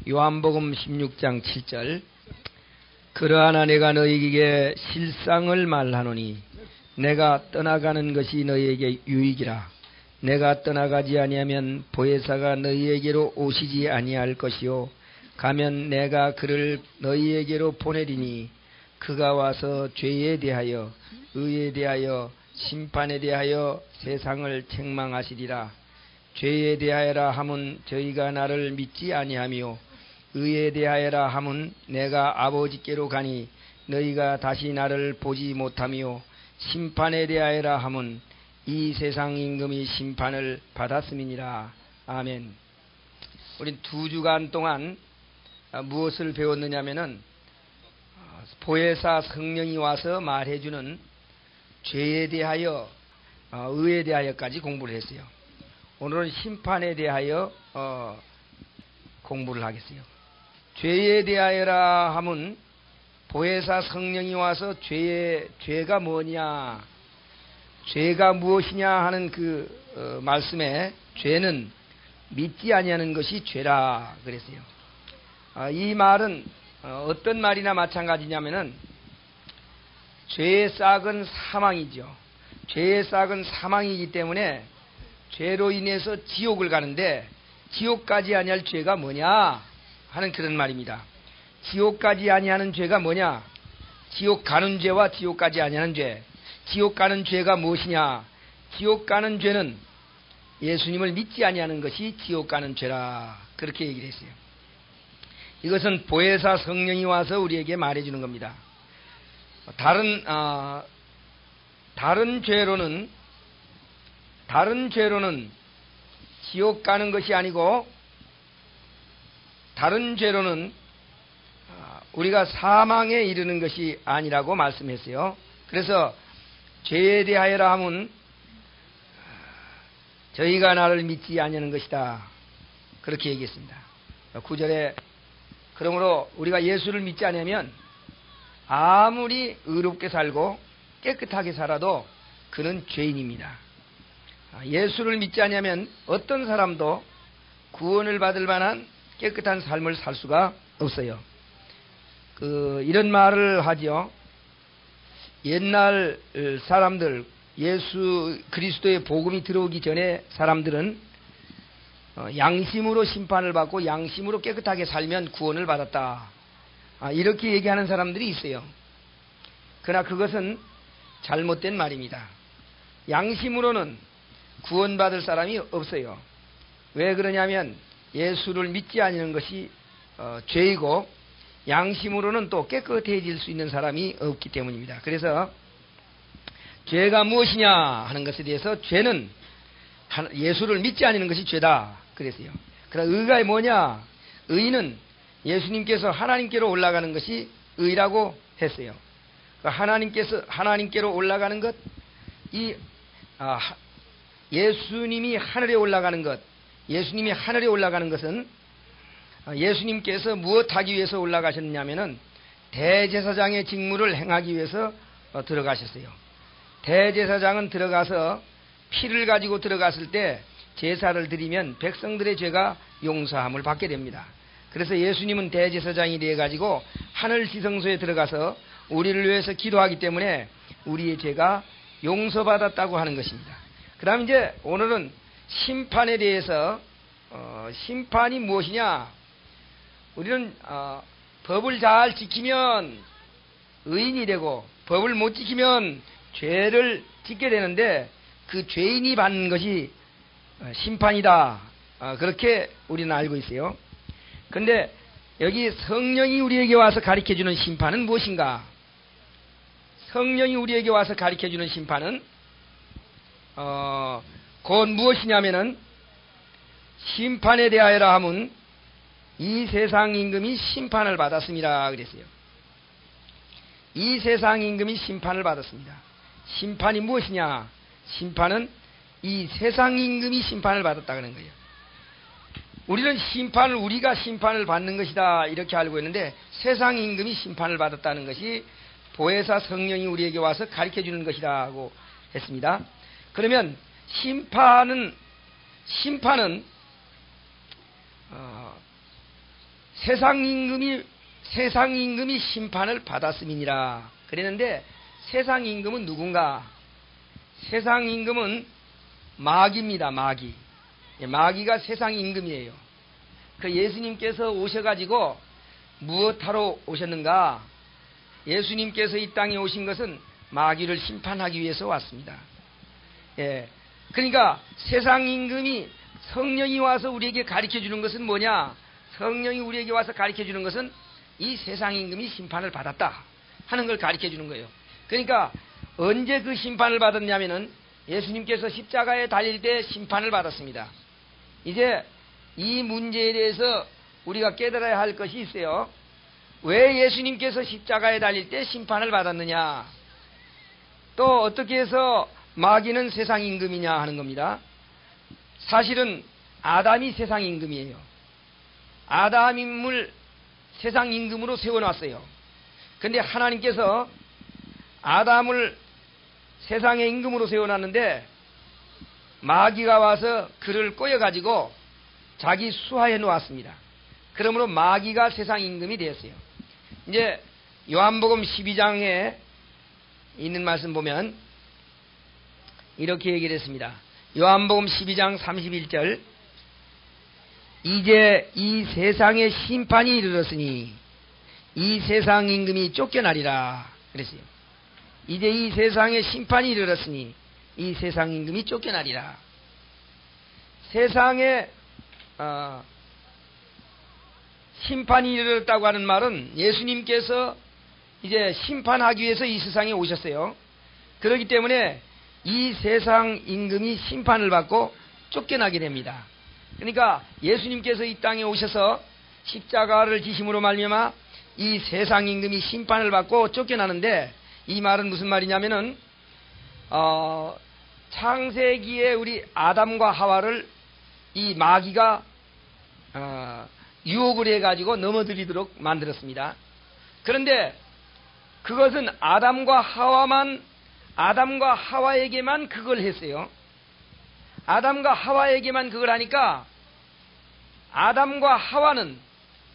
요한복음 16장 7절 그러하나 내가 너희에게 실상을 말하노니 내가 떠나가는 것이 너희에게 유익이라. 내가 떠나가지 아니하면 보혜사가 너희에게로 오시지 아니할 것이요 가면 내가 그를 너희에게로 보내리니 그가 와서 죄에 대하여 의에 대하여 심판에 대하여 세상을 책망하시리라. 죄에 대하여라 함은 저희가 나를 믿지 아니하며 의에 대하여라 함은 내가 아버지께로 가니 너희가 다시 나를 보지 못하며 심판에 대하여라 함은 이 세상 임금이 심판을 받았음이니라. 아멘. 우린 2주간 동안 무엇을 배웠느냐면은 보혜사 성령이 와서 말해주는 죄에 대하여 의에 대하여까지 공부를 했어요. 오늘은 심판에 대하여 공부를 하겠어요. 죄에 대하여라 함은 보혜사 성령이 와서 죄가 뭐냐, 죄가 무엇이냐 하는 그 말씀에 죄는 믿지 아니하는 것이 죄라 그랬어요. 이 말은 어떤 말이나 마찬가지냐면은 죄의 싹은 사망이죠. 죄의 싹은 사망이기 때문에 죄로 인해서 지옥을 가는데 지옥까지 아니할 죄가 뭐냐 하는 그런 말입니다. 지옥까지 아니하는 죄가 뭐냐? 지옥 가는 죄와 지옥까지 아니하는 죄. 지옥 가는 죄가 무엇이냐? 지옥 가는 죄는 예수님을 믿지 아니하는 것이 지옥 가는 죄라 그렇게 얘기를 했어요. 이것은 보혜사 성령이 와서 우리에게 말해주는 겁니다. 다른 죄로는 지옥 가는 것이 아니고 다른 죄로는 우리가 사망에 이르는 것이 아니라고 말씀했어요. 그래서 죄에 대하여라 함은 저희가 나를 믿지 아니하는 것이다 그렇게 얘기했습니다. 9절에 그러므로 우리가 예수를 믿지 않으면 아무리 의롭게 살고 깨끗하게 살아도 그는 죄인입니다. 예수를 믿지 않으면 어떤 사람도 구원을 받을 만한 깨끗한 삶을 살 수가 없어요. 이런 말을 하죠. 옛날 사람들, 예수 그리스도의 복음이 들어오기 전에 사람들은 양심으로 심판을 받고 양심으로 깨끗하게 살면 구원을 받았다. 이렇게 얘기하는 사람들이 있어요. 그러나 그것은 잘못된 말입니다. 양심으로는 구원받을 사람이 없어요. 왜 그러냐면 예수를 믿지 않는 것이 죄이고 양심으로는 또 깨끗해질 수 있는 사람이 없기 때문입니다. 그래서 죄가 무엇이냐 하는 것에 대해서 죄는 예수를 믿지 않는 것이 죄다 그랬어요. 그러나 의가 뭐냐? 의는 예수님께서 하나님께로 올라가는 것이 의라고 했어요. 하나님께로 올라가는 것, 예수님이 하늘에 올라가는 것, 예수님이 하늘에 올라가는 것은 예수님께서 무엇하기 위해서 올라가셨냐면은 대제사장의 직무를 행하기 위해서 들어가셨어요. 대제사장은 들어가서 피를 가지고 들어갔을 때 제사를 드리면 백성들의 죄가 용서함을 받게 됩니다. 그래서 예수님은 대제사장이 되어 가지고 하늘 지성소에 들어가서 우리를 위해서 기도하기 때문에 우리의 죄가 용서받았다고 하는 것입니다. 그다음 이제 오늘은 심판에 대해서 심판이 무엇이냐? 우리는 법을 잘 지키면 의인이 되고 법을 못 지키면 죄를 짓게 되는데 그 죄인이 받는 것이 심판이다. 그렇게 우리는 알고 있어요. 그런데 여기 성령이 우리에게 와서 가르쳐주는 심판은 무엇인가? 성령이 우리에게 와서 가르쳐주는 심판은 곧 무엇이냐면은 심판에 대하여라 함은 이 세상 임금이 심판을 받았습니다 그랬어요. 이 세상 임금이 심판을 받았습니다. 심판이 무엇이냐? 심판은 이 세상 임금이 심판을 받았다 그런 거예요. 우리는 우리가 심판을 받는 것이다 이렇게 알고 있는데 세상 임금이 심판을 받았다는 것이 보혜사 성령이 우리에게 와서 가르쳐주는 것이라고 했습니다. 그러면 심판은 세상 임금이 심판을 받았음이니라. 그랬는데 세상 임금은 누군가? 세상 임금은 마귀입니다. 마귀. 마귀가 세상 임금이에요. 그 예수님께서 오셔가지고 무엇하러 오셨는가? 예수님께서 이 땅에 오신 것은 마귀를 심판하기 위해서 왔습니다. 예. 그러니까 세상 임금이 성령이 와서 우리에게 가르쳐 주는 것은 뭐냐? 성령이 우리에게 와서 가르쳐 주는 것은 이 세상 임금이 심판을 받았다 하는 걸 가르쳐 주는 거예요. 그러니까 언제 그 심판을 받았냐면은 예수님께서 십자가에 달릴 때 심판을 받았습니다. 이제 이 문제에 대해서 우리가 깨달아야 할 것이 있어요. 왜 예수님께서 십자가에 달릴 때 심판을 받았느냐? 또 어떻게 해서 마귀는 세상 임금이냐 하는 겁니다. 사실은 아담이 세상 임금이에요. 아담임을 세상 임금으로 세워놨어요. 그런데 하나님께서 아담을 세상의 임금으로 세워놨는데 마귀가 와서 그를 꼬여가지고 자기 수하에 놓았습니다. 그러므로 마귀가 세상 임금이 되었어요. 이제 요한복음 12장에 있는 말씀 보면 이렇게 얘기를 했습니다. 요한복음 12장 31절, 이제 이 세상의 심판이 이르렀으니 이 세상 임금이 쫓겨나리라 그랬어요. 이제 이 세상의 심판이 이르렀으니 이 세상 임금이 쫓겨나리라. 세상에 심판이 이르렀다고 하는 말은 예수님께서 이제 심판하기 위해서 이 세상에 오셨어요. 그렇기 때문에 이 세상 임금이 심판을 받고 쫓겨나게 됩니다. 그러니까 예수님께서 이 땅에 오셔서 십자가를 지심으로 말미암아 이 세상 임금이 심판을 받고 쫓겨나는데, 이 말은 무슨 말이냐면은 창세기에 우리 아담과 하와를 이 마귀가 유혹을 해가지고 넘어뜨리도록 만들었습니다. 그런데 그것은 아담과 하와에게만 그걸 했어요. 아담과 하와에게만 그걸 하니까 아담과 하와는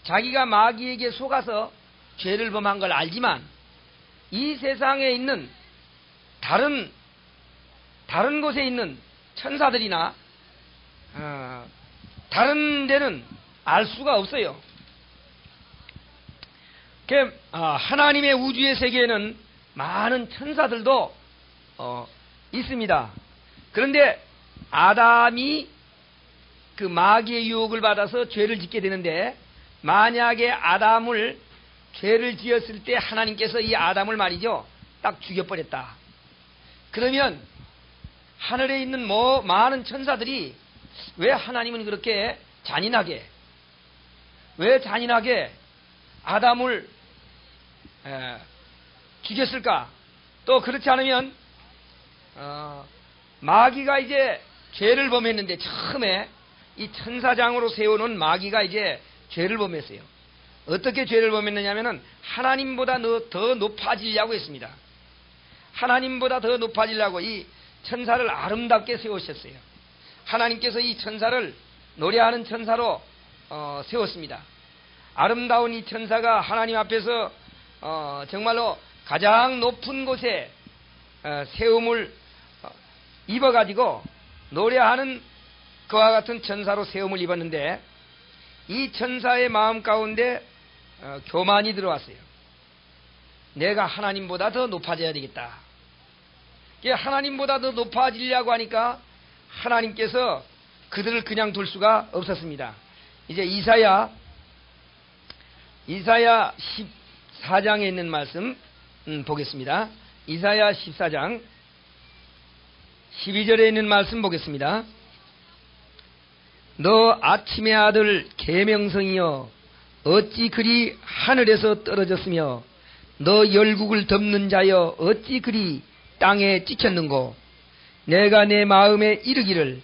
자기가 마귀에게 속아서 죄를 범한 걸 알지만 이 세상에 있는 다른 곳에 있는 천사들이나 다른 데는 알 수가 없어요. 하나님의 우주의 세계에는 많은 천사들도 있습니다. 그런데 아담이 그 마귀의 유혹을 받아서 죄를 짓게 되는데, 만약에 아담을 죄를 지었을 때 하나님께서 이 아담을 말이죠, 딱 죽여버렸다. 그러면 하늘에 있는 많은 천사들이 왜 하나님은 그렇게 잔인하게 아담을 죽였을까? 또 그렇지 않으면 마귀가 이제 죄를 범했는데, 처음에 이 천사장으로 세워놓은 마귀가 이제 죄를 범했어요. 어떻게 죄를 범했느냐면은 하나님보다 더 높아지려고 했습니다. 하나님보다 더 높아지려고 이 천사를 아름답게 세우셨어요. 하나님께서 이 천사를 노래하는 천사로 세웠습니다. 아름다운 이 천사가 하나님 앞에서 정말로 가장 높은 곳에 세움을 입어가지고 노래하는 그와 같은 천사로 세움을 입었는데, 이 천사의 마음 가운데 교만이 들어왔어요. 내가 하나님보다 더 높아져야 되겠다. 하나님보다 더 높아지려고 하니까 하나님께서 그들을 그냥 둘 수가 없었습니다. 이제 이사야 14장에 있는 말씀 보겠습니다. 이사야 14장 12절에 있는 말씀 보겠습니다. 너 아침의 아들 계명성이여, 어찌 그리 하늘에서 떨어졌으며 너 열국을 덮는 자여, 어찌 그리 땅에 찍혔는고. 내가 내 마음에 이르기를,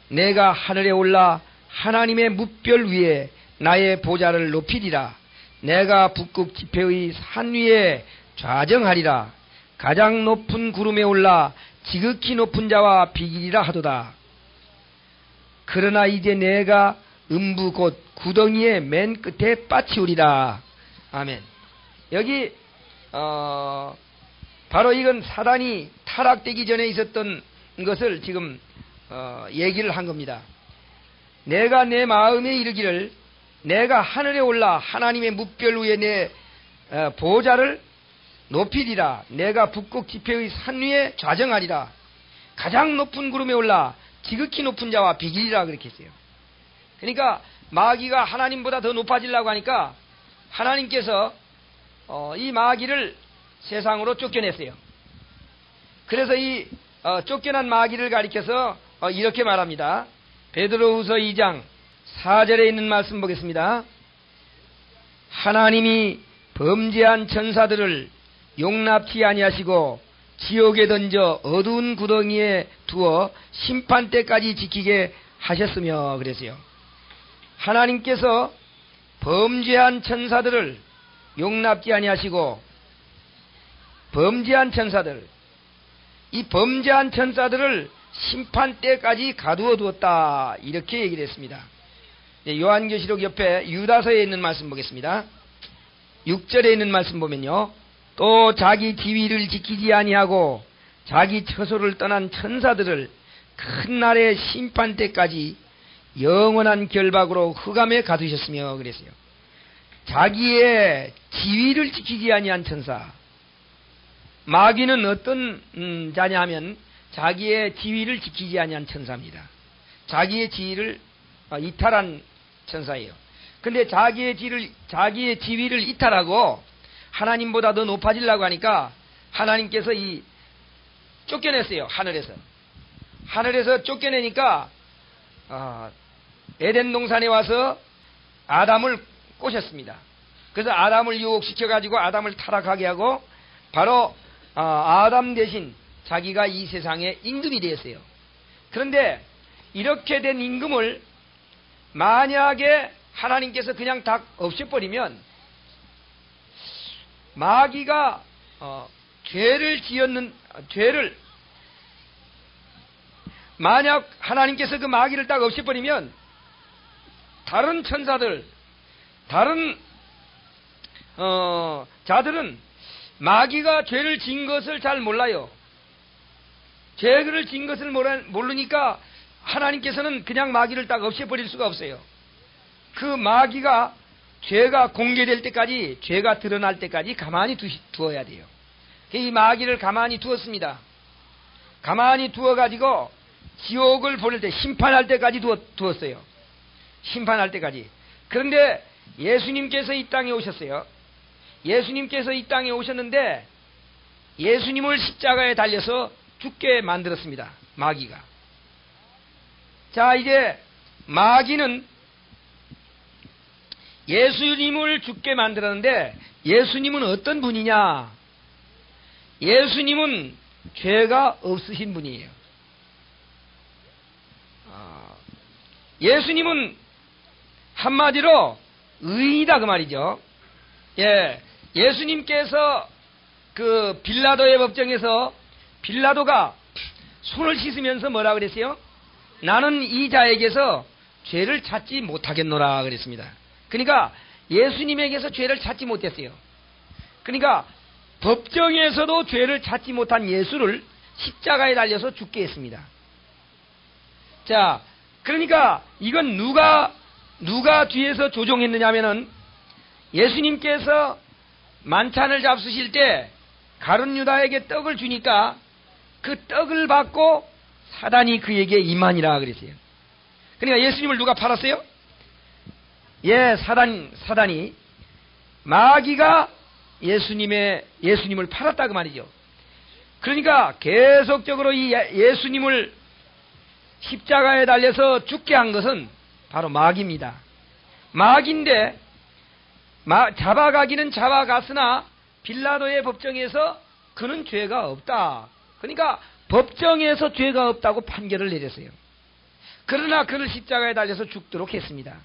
내가 하늘에 올라 하나님의 뭇별 위에 나의 보좌를 높이리라. 내가 북극 지폐의 산 위에 좌정하리라. 가장 높은 구름에 올라 지극히 높은 자와 비기리라 하도다. 그러나 이제 내가 음부 곧 구덩이의 맨 끝에 빠치우리라. 아멘. 여기 바로 이건 사단이 타락되기 전에 있었던 것을 지금 얘기를 한 겁니다. 내가 내 마음에 이르기를 내가 하늘에 올라 하나님의 뭇별 위에 내 보좌를 높이리라. 내가 북극 지폐의 산 위에 좌정하리라. 가장 높은 구름에 올라 지극히 높은 자와 비기리라. 그렇게 했어요. 그러니까 마귀가 하나님보다 더 높아지려고 하니까 하나님께서 이 마귀를 세상으로 쫓겨냈어요. 그래서 이 쫓겨난 마귀를 가리켜서 이렇게 말합니다. 베드로후서 2장 4절에 있는 말씀 보겠습니다. 하나님이 범죄한 천사들을 용납치 아니하시고 지옥에 던져 어두운 구덩이에 두어 심판 때까지 지키게 하셨으며 그랬어요. 하나님께서 범죄한 천사들을 용납지 아니하시고 범죄한 천사들, 이 범죄한 천사들을 심판 때까지 가두어 두었다. 이렇게 얘기를 했습니다. 요한계시록 옆에 유다서에 있는 말씀 보겠습니다. 6절에 있는 말씀 보면요. 또 자기 지위를 지키지 아니하고 자기 처소를 떠난 천사들을 큰 날의 심판 때까지 영원한 결박으로 흑암에 가두셨으며 그랬어요. 자기의 지위를 지키지 아니한 천사. 마귀는 어떤 자냐 하면 자기의 지위를 지키지 아니한 천사입니다. 자기의 지위를 이탈한 천사예요. 근데 자기의 지위를 이탈하고 하나님보다 더 높아지려고 하니까 하나님께서 쫓겨냈어요. 하늘에서 쫓겨내니까 에덴 동산에 와서 아담을 꼬셨습니다. 그래서 아담을 유혹시켜가지고 아담을 타락하게 하고 바로 아담 대신 자기가 이 세상의 임금이 되었어요. 그런데 이렇게 된 임금을 만약에 하나님께서 그냥 다 없애버리면 마귀가 죄를 만약 하나님께서 그 마귀를 딱 없애버리면 다른 천사들, 다른 자들은 마귀가 죄를 지은 것을 잘 몰라요. 죄를 지은 것을 모르니까 하나님께서는 그냥 마귀를 딱 없애버릴 수가 없어요. 그 마귀가 죄가 공개될 때까지, 죄가 드러날 때까지 가만히 두어야 돼요. 이 마귀를 가만히 두었습니다. 가만히 두어가지고 지옥을 보낼 때, 심판할 때까지 두었어요. 심판할 때까지. 그런데 예수님께서 이 땅에 오셨어요. 예수님께서 이 땅에 오셨는데 예수님을 십자가에 달려서 죽게 만들었습니다. 마귀가. 자, 이제 마귀는 예수님을 죽게 만들었는데 예수님은 어떤 분이냐? 예수님은 죄가 없으신 분이에요. 예수님은 한마디로 의인이다 그 말이죠. 예, 예수님께서 그 빌라도의 법정에서 빌라도가 손을 씻으면서 뭐라 그랬어요? 나는 이 자에게서 죄를 찾지 못하겠노라 그랬습니다. 그러니까 예수님에게서 죄를 찾지 못했어요. 그러니까 법정에서도 죄를 찾지 못한 예수를 십자가에 달려서 죽게 했습니다. 자, 그러니까 이건 누가 뒤에서 조종했느냐 하면은 예수님께서 만찬을 잡수실 때 가룟 유다에게 떡을 주니까 그 떡을 받고 사단이 그에게 임하니라 그랬어요. 그러니까 예수님을 누가 팔았어요? 예, 사단이 마귀가 예수님을 팔았다 그 말이죠. 그러니까 계속적으로 이 예수님을 십자가에 달려서 죽게 한 것은 바로 마귀입니다. 마귀인데 잡아가기는 잡아갔으나 빌라도의 법정에서 그는 죄가 없다. 그러니까 법정에서 죄가 없다고 판결을 내렸어요. 그러나 그를 십자가에 달려서 죽도록 했습니다.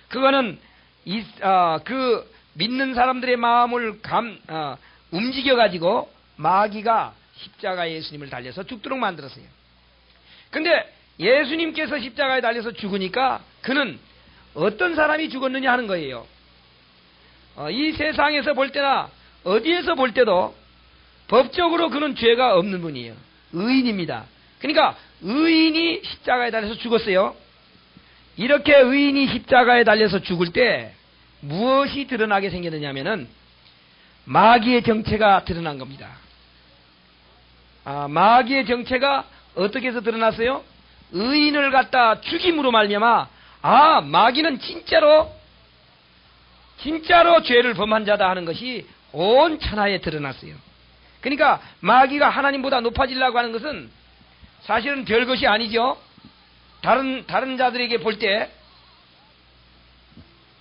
그거는 그 믿는 사람들의 마음을 움직여가지고 마귀가 십자가에 예수님을 달려서 죽도록 만들었어요. 근데 예수님께서 십자가에 달려서 죽으니까 그는 어떤 사람이 죽었느냐 하는 거예요. 이 세상에서 볼 때나 어디에서 볼 때도 법적으로 그는 죄가 없는 분이에요. 의인입니다. 그러니까 의인이 십자가에 달려서 죽었어요. 이렇게 의인이 십자가에 달려서 죽을 때 무엇이 드러나게 생겼느냐면은 마귀의 정체가 드러난 겁니다. 마귀의 정체가 어떻게 해서 드러났어요? 의인을 갖다 죽임으로 말미암아 마귀는 진짜로 죄를 범한 자다 하는 것이 온 천하에 드러났어요. 그러니까 마귀가 하나님보다 높아지려고 하는 것은 사실은 별것이 아니죠. 다른 자들에게 볼 때.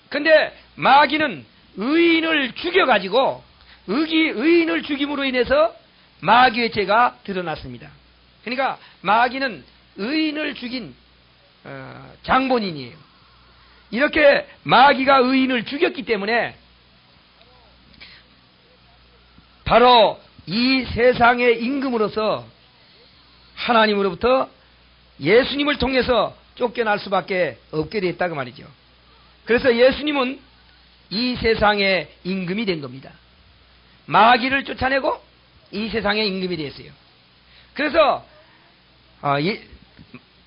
근데 마귀는 의인을 죽여가지고 의인을 죽임으로 인해서 마귀의 죄가 드러났습니다. 그러니까 마귀는 의인을 죽인 장본인이에요. 이렇게 마귀가 의인을 죽였기 때문에 바로 이 세상의 임금으로서 하나님으로부터 예수님을 통해서 쫓겨날 수밖에 없게 됐다고 말이죠. 그래서 예수님은 이 세상의 임금이 된 겁니다. 마귀를 쫓아내고 이 세상의 임금이 됐어요. 그래서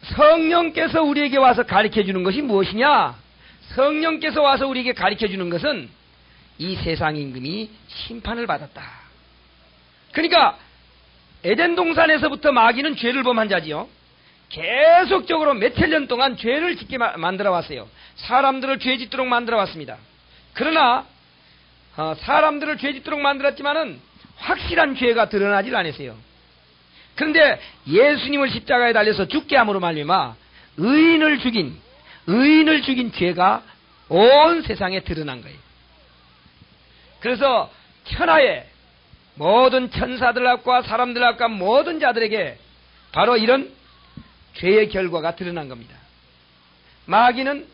성령께서 우리에게 와서 가르쳐주는 것이 무엇이냐? 성령께서 와서 우리에게 가르쳐주는 것은 이 세상 임금이 심판을 받았다. 그러니까 에덴 동산에서부터 마귀는 죄를 범한 자지요. 계속적으로 몇천 년 동안 죄를 짓게 만들어 왔어요. 사람들을 죄 짓도록 만들어 왔습니다. 그러나 사람들을 죄 짓도록 만들었지만은 확실한 죄가 드러나질 않았어요. 그런데 예수님을 십자가에 달려서 죽게 함으로 말미암아 의인을 죽인 죄가 온 세상에 드러난 거예요. 그래서 천하에 모든 천사들과 사람들과 모든 자들에게 바로 이런 죄의 결과가 드러난 겁니다. 마귀는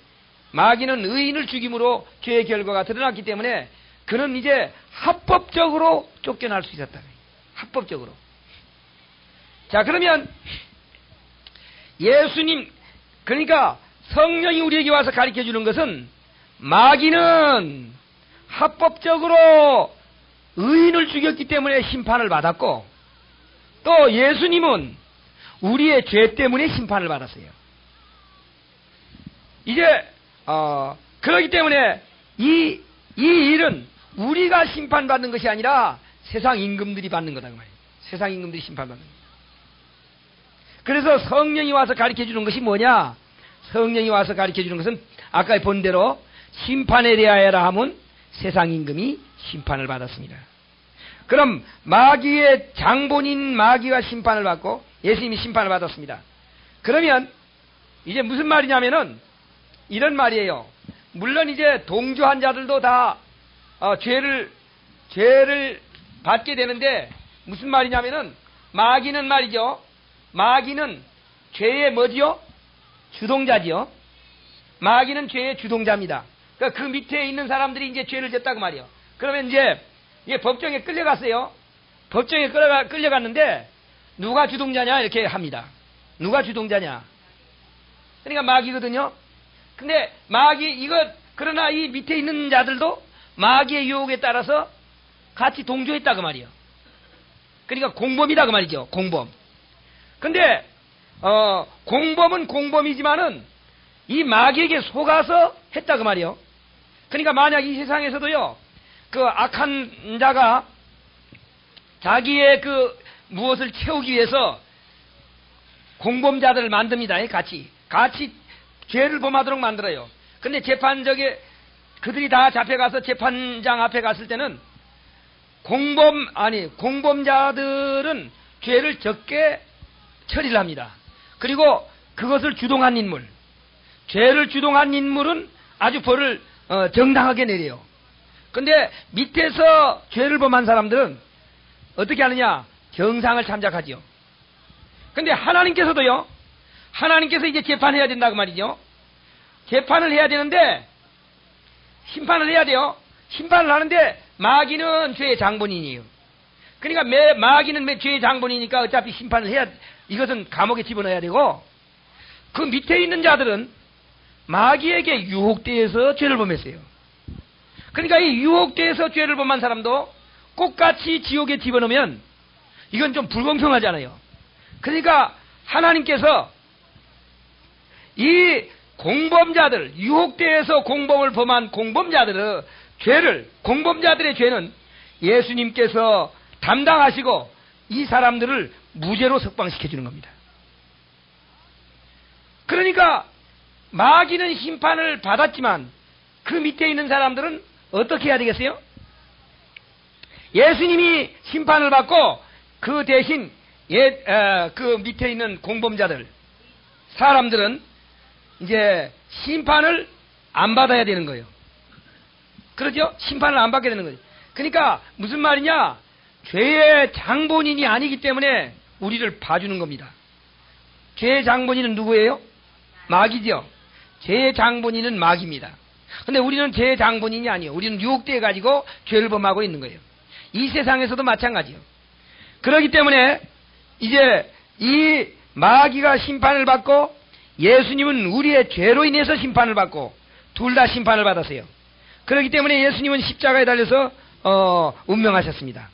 의인을 죽임으로 죄의 결과가 드러났기 때문에 그는 이제 합법적으로 쫓겨날 수 있었다. 합법적으로. 자, 그러면 예수님, 그러니까 성령이 우리에게 와서 가르쳐 주는 것은 마귀는 합법적으로 의인을 죽였기 때문에 심판을 받았고, 또 예수님은 우리의 죄 때문에 심판을 받았어요. 이제 그렇기 때문에 이 일은 우리가 심판받는 것이 아니라 세상 임금들이 받는 거다 그 말이에요. 세상 임금들이 심판받는 거예요. 그래서 성령이 와서 가르쳐 주는 것이 뭐냐? 성령이 와서 가르쳐 주는 것은 아까 본 대로 심판에 대하여라 하면 세상 임금이 심판을 받았습니다. 그럼 마귀의 장본인 마귀가 심판을 받고 예수님이 심판을 받았습니다. 그러면 이제 무슨 말이냐면은 이런 말이에요. 물론 이제 동조한 자들도 다 죄를 받게 되는데 무슨 말이냐면은 마귀는 말이죠. 마귀는 죄의 뭐지요? 주동자지요. 마귀는 죄의 주동자입니다. 그러니까 그 밑에 있는 사람들이 이제 죄를 졌다고 말이요. 그러면 이제 법정에 끌려갔어요. 법정에 끌려갔는데 누가 주동자냐 이렇게 합니다. 누가 주동자냐? 그러니까 마귀거든요. 근데 그러나 이 밑에 있는 자들도 마귀의 유혹에 따라서 같이 동조했다 그 말이요. 그러니까 공범이다 그 말이죠. 공범. 근데 공범은 공범이지만은 이 마귀에게 속아서 했다 그 말이요. 그러니까 만약 이 세상에서도요, 그 악한 자가 자기의 그 무엇을 채우기 위해서 공범자들을 만듭니다. 같이 죄를 범하도록 만들어요. 근데 그들이 다 잡혀가서 재판장 앞에 갔을 때는 공범자들은 죄를 적게 처리를 합니다. 그리고 그것을 주동한 인물, 죄를 주동한 인물은 아주 벌을 정당하게 내려요. 근데 밑에서 죄를 범한 사람들은 어떻게 하느냐? 정상을 참작하지요. 근데 하나님께서 이제 재판해야 된다고 말이죠. 재판을 해야 되는데 심판을 해야 돼요. 심판을 하는데 마귀는 죄의 장본인이에요. 그러니까 마귀는 죄의 장본이니까 어차피 심판을 이것은 감옥에 집어넣어야 되고, 그 밑에 있는 자들은 마귀에게 유혹되어서 죄를 범했어요. 그러니까 이 유혹되어서 죄를 범한 사람도 똑같이 지옥에 집어넣으면 이건 좀 불공평하잖아요. 그러니까 하나님께서 이 공범자들, 유혹되어서 공범을 범한 공범자들의 죄를, 공범자들의 죄는 예수님께서 담당하시고 이 사람들을 무죄로 석방시켜 주는 겁니다. 그러니까 마귀는 심판을 받았지만 그 밑에 있는 사람들은 어떻게 해야 되겠어요? 예수님이 심판을 받고 그 대신 그 밑에 있는 공범자들, 사람들은 이제 심판을 안 받아야 되는 거예요. 그렇죠? 심판을 안 받게 되는 거예요. 그러니까 무슨 말이냐? 죄의 장본인이 아니기 때문에 우리를 봐주는 겁니다. 죄의 장본인은 누구예요? 마귀죠. 죄의 장본인은 마귀입니다. 근데 우리는 죄의 장본인이 아니에요. 우리는 유혹돼 가지고 죄를 범하고 있는 거예요. 이 세상에서도 마찬가지요. 그렇기 때문에 이제 이 마귀가 심판을 받고 예수님은 우리의 죄로 인해서 심판을 받고 둘 다 심판을 받았어요. 그렇기 때문에 예수님은 십자가에 달려서 운명하셨습니다.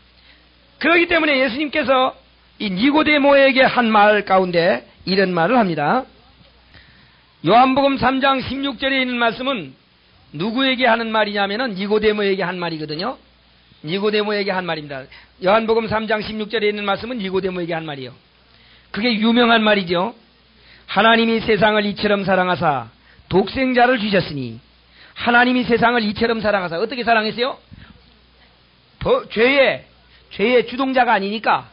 그렇기 때문에 예수님께서 이 니고데모에게 한 말 가운데 이런 말을 합니다. 요한복음 3장 16절에 있는 말씀은 누구에게 하는 말이냐면은 니고데모에게 한 말이거든요. 니고데모에게 한 말입니다. 요한복음 3장 16절에 있는 말씀은 니고데모에게 한 말이에요. 그게 유명한 말이죠. 하나님이 세상을 이처럼 사랑하사 독생자를 주셨으니, 하나님이 세상을 이처럼 사랑하사 어떻게 사랑했어요? 죄의 주동자가 아니니까,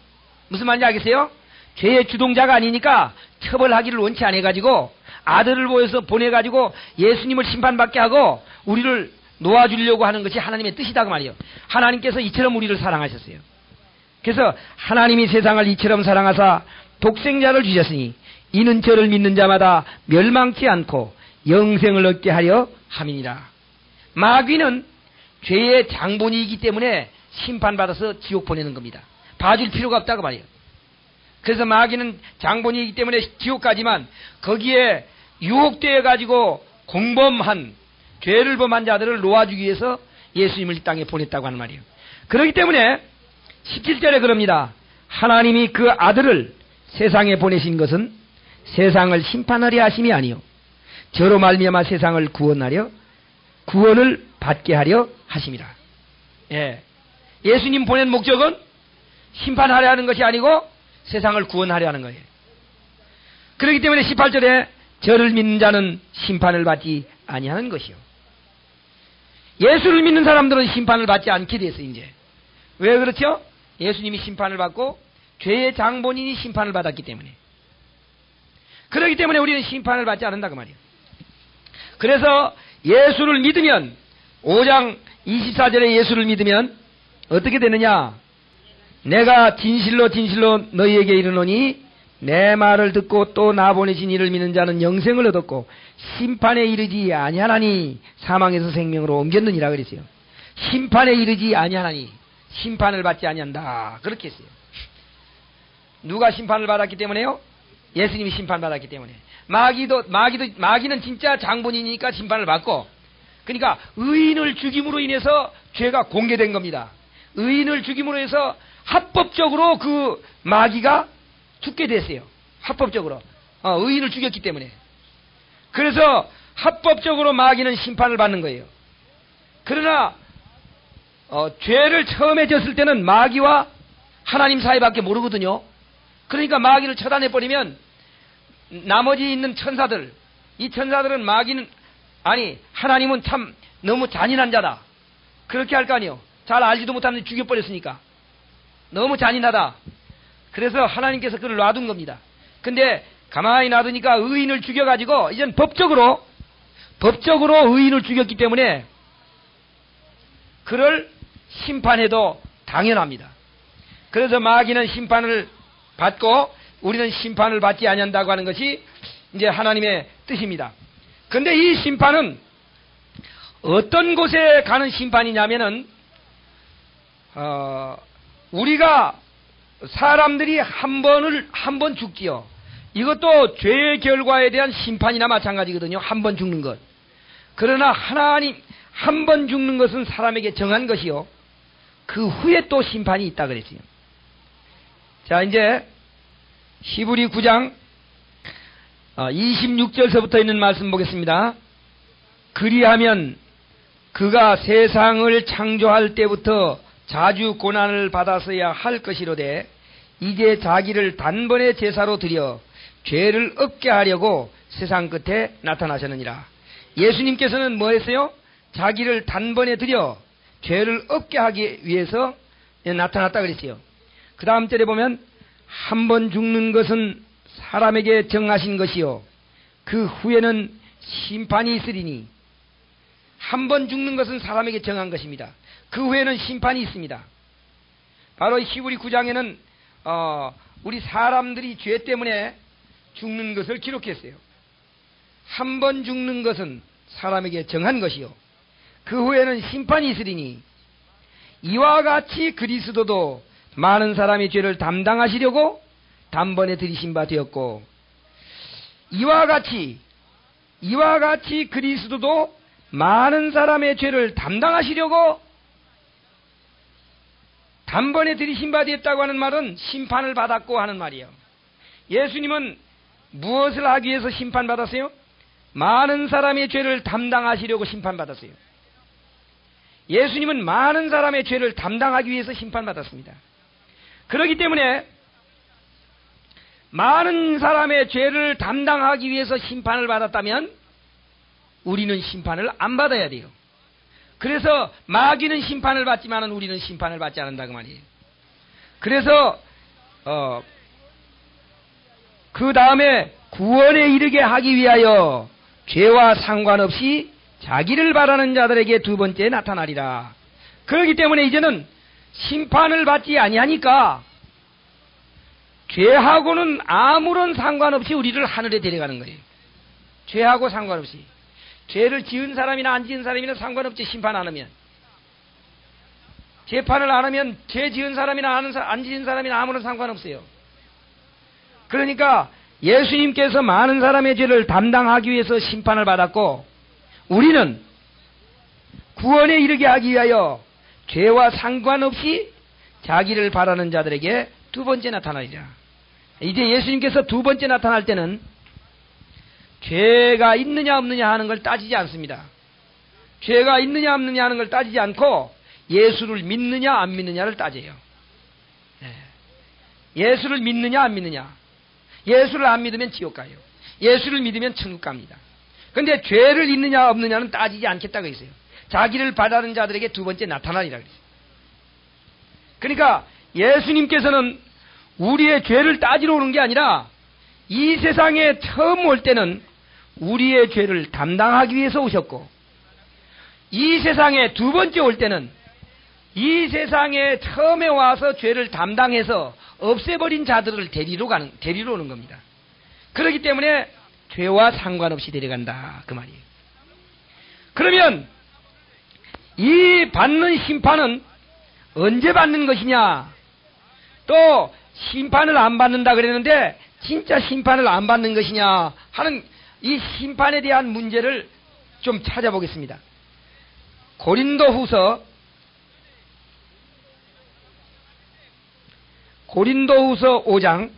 무슨 말인지 알겠어요? 죄의 주동자가 아니니까 처벌하기를 원치 않아가지고 아들을 보내가지고 예수님을 심판받게 하고 우리를 놓아주려고 하는 것이 하나님의 뜻이다고 말이에요. 하나님께서 이처럼 우리를 사랑하셨어요. 그래서 하나님이 세상을 이처럼 사랑하사 독생자를 주셨으니 이는 저를 믿는 자마다 멸망치 않고 영생을 얻게 하려 함이니라. 마귀는 죄의 장본이기 때문에 심판받아서 지옥 보내는 겁니다. 봐줄 필요가 없다고 말이에요. 그래서 마귀는 장본이기 때문에 지옥 가지만 거기에 유혹되어 가지고 공범한 죄를 범한 자들을 놓아주기 위해서 예수님을 이 땅에 보냈다고 하는 말이에요. 그렇기 때문에 17절에 그럽니다. 하나님이 그 아들을 세상에 보내신 것은 세상을 심판하려 하심이 아니요 저로 말미암아 세상을 구원을 받게 하려 하심이라. 예. 예수님 보낸 목적은 심판하려 하는 것이 아니고 세상을 구원하려 하는 거예요. 그렇기 때문에 18절에 저를 믿는 자는 심판을 받지 아니하는 것이요. 예수를 믿는 사람들은 심판을 받지 않게 됐어요. 이제 왜 그렇죠? 예수님이 심판을 받고 죄의 장본인이 심판을 받았기 때문에. 그렇기 때문에 우리는 심판을 받지 않는다고 말이에요. 그래서 예수를 믿으면 5장 24절에 예수를 믿으면 어떻게 되느냐? 내가 진실로 진실로 너희에게 이르노니 내 말을 듣고 또 나 보내신 이를 믿는 자는 영생을 얻었고 심판에 이르지 아니하나니 사망에서 생명으로 옮겼느니라 그랬어요. 심판에 이르지 아니하나니 심판을 받지 아니한다 그렇게 했어요. 누가 심판을 받았기 때문에요? 예수님이 심판받았기 때문에. 마귀는 진짜 장본이니까 심판을 받고, 그러니까 의인을 죽임으로 인해서 죄가 공개된 겁니다. 의인을 죽임으로 해서 합법적으로 그 마귀가 죽게 됐어요. 합법적으로. 의인을 죽였기 때문에. 그래서 합법적으로 마귀는 심판을 받는 거예요. 그러나 죄를 처음에 졌을 때는 마귀와 하나님 사이밖에 모르거든요. 그러니까 마귀를 처단해버리면 나머지 있는 천사들, 이 천사들은 하나님은 참 너무 잔인한 자다 그렇게 할 거 아니에요. 잘 알지도 못하는데 죽여버렸으니까 너무 잔인하다. 그래서 하나님께서 그를 놔둔 겁니다. 근데 가만히 놔두니까 의인을 죽여가지고 이젠 법적으로 의인을 죽였기 때문에 그를 심판해도 당연합니다. 그래서 마귀는 심판을 받고 우리는 심판을 받지 아니한다고 하는 것이 이제 하나님의 뜻입니다. 근데 이 심판은 어떤 곳에 가는 심판이냐면은 우리가 사람들이 한 번 죽지요. 이것도 죄의 결과에 대한 심판이나 마찬가지거든요. 한 번 죽는 것. 그러나 하나님 한 번 죽는 것은 사람에게 정한 것이요. 그 후에 또 심판이 있다 그랬어요. 자, 이제 히브리 9장 26절서부터 있는 말씀 보겠습니다. 그리하면 그가 세상을 창조할 때부터 자주 고난을 받았어야 할 것이로되 이제 자기를 단번에 제사로 드려 죄를 없게 하려고 세상 끝에 나타나셨느니라. 예수님께서는 뭐 했어요? 자기를 단번에 드려 죄를 없게 하기 위해서 나타났다 그랬어요. 그 다음 절에 보면 한 번 죽는 것은 사람에게 정하신 것이요 그 후에는 심판이 있으리니. 한 번 죽는 것은 사람에게 정한 것입니다. 그 후에는 심판이 있습니다. 바로 히브리 9장에는 우리 사람들이 죄 때문에 죽는 것을 기록했어요. 한 번 죽는 것은 사람에게 정한 것이요 그 후에는 심판이 있으리니 이와 같이 그리스도도 많은 사람의 죄를 담당하시려고 단번에 들이신 바 되었고 이와 같이 그리스도도 많은 사람의 죄를 담당하시려고 단번에 들이신 바 되었다고 하는 말은 심판을 받았고 하는 말이에요. 예수님은 무엇을 하기 위해서 심판받았어요? 많은 사람의 죄를 담당하시려고 심판받았어요. 예수님은 많은 사람의 죄를 담당하기 위해서 심판받았습니다. 그렇기 때문에 많은 사람의 죄를 담당하기 위해서 심판을 받았다면 우리는 심판을 안 받아야 돼요. 그래서 마귀는 심판을 받지만 우리는 심판을 받지 않는다 그 말이에요. 그래서 그 다음에 구원에 이르게 하기 위하여 죄와 상관없이 자기를 바라는 자들에게 두 번째 나타나리라. 그렇기 때문에 이제는 심판을 받지 아니하니까 죄하고는 아무런 상관없이 우리를 하늘에 데려가는 거예요. 죄하고 상관없이. 죄를 지은 사람이나 안 지은 사람이나 상관없지. 심판 안 하면. 재판을 안 하면 죄 지은 사람이나 안 지은 사람이나 아무런 상관없어요. 그러니까 예수님께서 많은 사람의 죄를 담당하기 위해서 심판을 받았고 우리는 구원에 이르게 하기 위하여 죄와 상관없이 자기를 바라는 자들에게 두 번째 나타나리라. 이제 예수님께서 두 번째 나타날 때는 죄가 있느냐 없느냐 하는 걸 따지지 않습니다. 죄가 있느냐 없느냐 하는 걸 따지지 않고 예수를 믿느냐 안 믿느냐를 따져요. 예수를 믿느냐 안 믿느냐. 예수를 안 믿으면 지옥 가요. 예수를 믿으면 천국 갑니다. 그런데 죄를 있느냐 없느냐는 따지지 않겠다고 했어요. 자기를 바라는 자들에게 두 번째 나타나리라 그랬어요. 그러니까 예수님께서는 우리의 죄를 따지러 오는 게 아니라 이 세상에 처음 올 때는 우리의 죄를 담당하기 위해서 오셨고 이 세상에 두 번째 올 때는 이 세상에 처음에 와서 죄를 담당해서 없애버린 자들을 데리러 오는 겁니다. 그렇기 때문에 죄와 상관없이 데려간다 그 말이에요. 그러면 이 받는 심판은 언제 받는 것이냐? 또 심판을 안 받는다 그랬는데 진짜 심판을 안 받는 것이냐 하는 이 심판에 대한 문제를 좀 찾아보겠습니다. 고린도후서 5장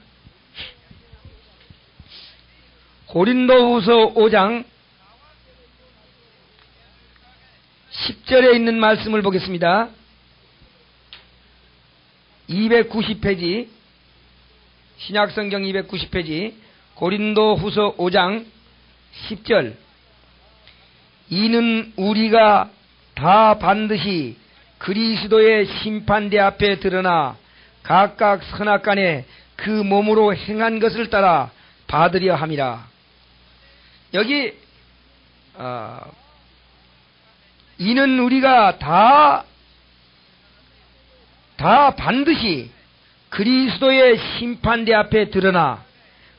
10절에 있는 말씀을 보겠습니다. 290페이지 신약성경 290페이지 고린도후서 5장 10절 이는 우리가 다 반드시 그리스도의 심판대 앞에 드러나 각각 선악간에 그 몸으로 행한 것을 따라 받으려 함이라. 여기 이는 우리가 다 반드시 그리스도의 심판대 앞에 드러나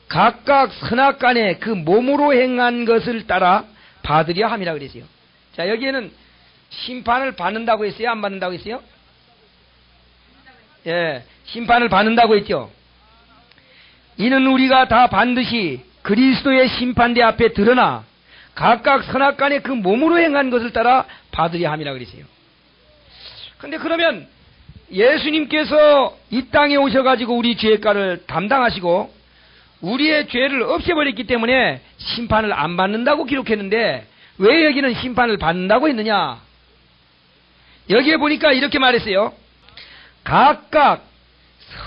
각각 선악간에 그 몸으로 행한 것을 따라 받으려 함이라 그랬어요. 자, 여기에는 심판을 받는다고 했어요? 안 받는다고 했어요? 심판을 받는다고 했죠. 이는 우리가 다 반드시 그리스도의 심판대 앞에 드러나 각각 선악간에 그 몸으로 행한 것을 따라 받으려 함이라 그랬어요. 근데 그러면 예수님께서 이 땅에 오셔가지고 우리 죄가를 담당하시고 우리의 죄를 없애버렸기 때문에 심판을 안 받는다고 기록했는데 왜 여기는 심판을 받는다고 했느냐? 여기에 보니까 이렇게 말했어요. 각각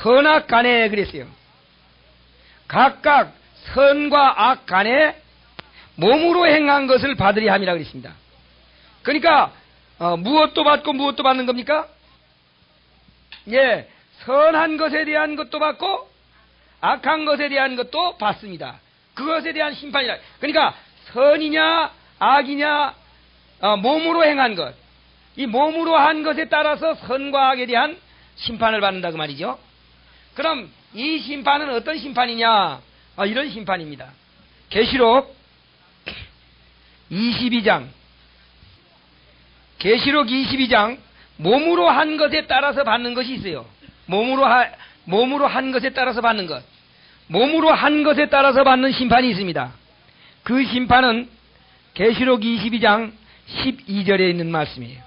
선악간에 그랬어요. 각각 선과 악 간에 몸으로 행한 것을 받으려 함이라 그랬습니다. 그러니까 무엇도 받고 무엇도 받는 겁니까? 예, 선한 것에 대한 것도 받고 악한 것에 대한 것도 받습니다. 그것에 대한 심판이라. 그러니까 선이냐 악이냐 몸으로 행한 것, 이 몸으로 한 것에 따라서 선과 악에 대한 심판을 받는다 그 말이죠. 그럼 이 심판은 어떤 심판이냐? 이런 심판입니다. 계시록 22장 계시록 22장 몸으로 한 것에 따라서 받는 것이 있어요. 몸으로 한 것에 따라서 받는 것, 몸으로 한 것에 따라서 받는 심판이 있습니다. 그 심판은 계시록 22장 12절에 있는 말씀이에요.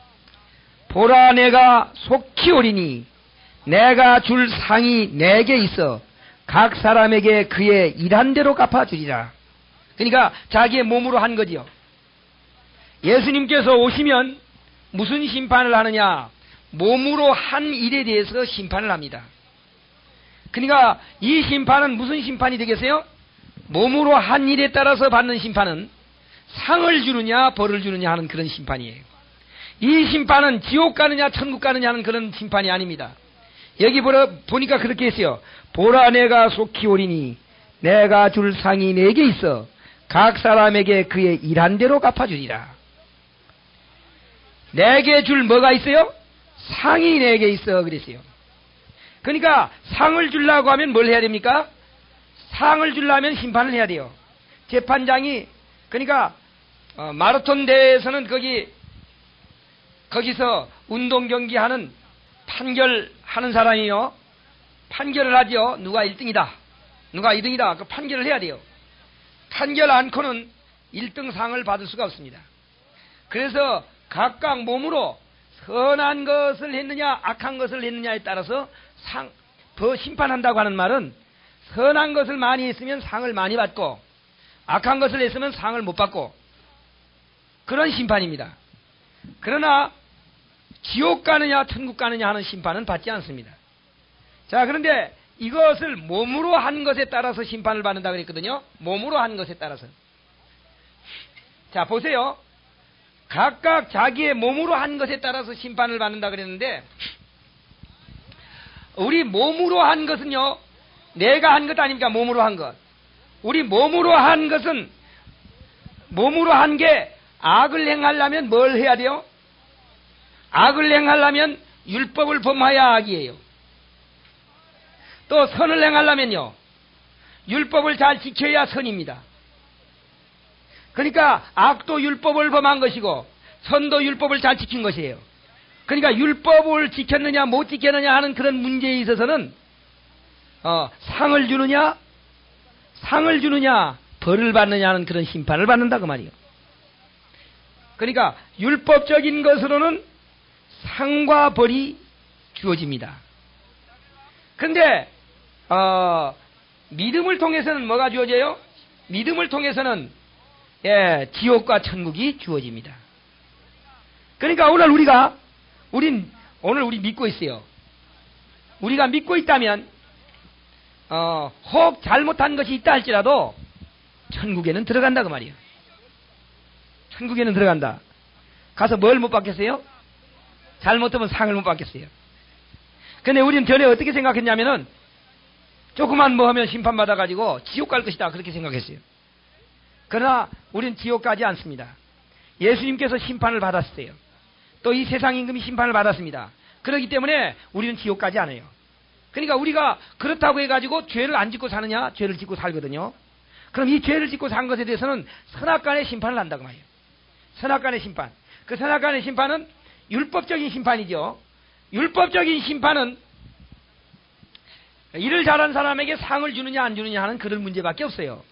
보라 내가 속히 오리니 내가 줄 상이 내게 있어 각 사람에게 그의 일한 대로 갚아주리라. 그러니까 자기의 몸으로 한 거지요. 예수님께서 오시면 무슨 심판을 하느냐? 몸으로 한 일에 대해서 심판을 합니다. 그러니까 이 심판은 무슨 심판이 되겠어요? 몸으로 한 일에 따라서 받는 심판은 상을 주느냐 벌을 주느냐 하는 그런 심판이에요. 이 심판은 지옥 가느냐 천국 가느냐 하는 그런 심판이 아닙니다. 여기 보니까 그렇게 했어요. 보라 내가 속히 오리니 내가 줄 상이 내게 있어 각 사람에게 그의 일한 대로 갚아주리라. 내게 줄 뭐가 있어요? 상이 내게 있어 그랬어요. 그러니까 상을 주려고 하면 뭘 해야 됩니까? 상을 주려면 심판을 해야 돼요. 재판장이 그러니까 마라톤 대회에서는 거기서 운동 경기 하는 판결하는 사람이요. 판결을 하죠. 누가 1등이다. 누가 2등이다. 그 판결을 해야 돼요. 판결 않고는 1등 상을 받을 수가 없습니다. 그래서 각각 몸으로 선한 것을 했느냐 악한 것을 했느냐에 따라서 심판한다고 하는 말은 선한 것을 많이 했으면 상을 많이 받고 악한 것을 했으면 상을 못 받고 그런 심판입니다. 그러나 지옥 가느냐 천국 가느냐 하는 심판은 받지 않습니다. 자, 그런데 이것을 몸으로 한 것에 따라서 심판을 받는다 그랬거든요. 몸으로 한 것에 따라서. 자, 보세요. 각각 자기의 몸으로 한 것에 따라서 심판을 받는다 그랬는데 우리 몸으로 한 것은요, 내가 한 것 아닙니까? 몸으로 한 것. 우리 몸으로 한 것은 몸으로 한 게 악을 행하려면 뭘 해야 돼요? 악을 행하려면 율법을 범하여야 악이에요. 또 선을 행하려면요, 율법을 잘 지켜야 선입니다. 그러니까 악도 율법을 범한 것이고 선도 율법을 잘 지킨 것이에요. 그러니까 율법을 지켰느냐 못 지켰느냐 하는 그런 문제에 있어서는 상을 주느냐 벌을 받느냐 하는 그런 심판을 받는다 그 말이에요. 그러니까 율법적인 것으로는 상과 벌이 주어집니다. 그런데 믿음을 통해서는 뭐가 주어져요? 믿음을 통해서는 지옥과 천국이 주어집니다. 그러니까 오늘 우리 믿고 있어요. 우리가 믿고 있다면 혹 잘못한 것이 있다 할지라도 천국에는 들어간다 그 말이에요. 천국에는 들어간다. 가서 뭘 못 받겠어요? 잘못하면 상을 못 받겠어요. 근데 우리는 전에 어떻게 생각했냐면은 조그만 뭐 하면 심판받아가지고 지옥 갈 것이다 그렇게 생각했어요. 그러나 우리는 지옥 가지 않습니다. 예수님께서 심판을 받았어요. 또 이 세상 임금이 심판을 받았습니다. 그렇기 때문에 우리는 지옥 가지 않아요. 그러니까 우리가 그렇다고 해가지고 죄를 안 짓고 사느냐? 죄를 짓고 살거든요. 그럼 이 죄를 짓고 산 것에 대해서는 선악간의 심판을 한다고 말이에요. 선악간의 심판. 그 선악간의 심판은 율법적인 심판이죠. 율법적인 심판은 일을 잘한 사람에게 상을 주느냐 안 주느냐 하는 그런 문제밖에 없어요.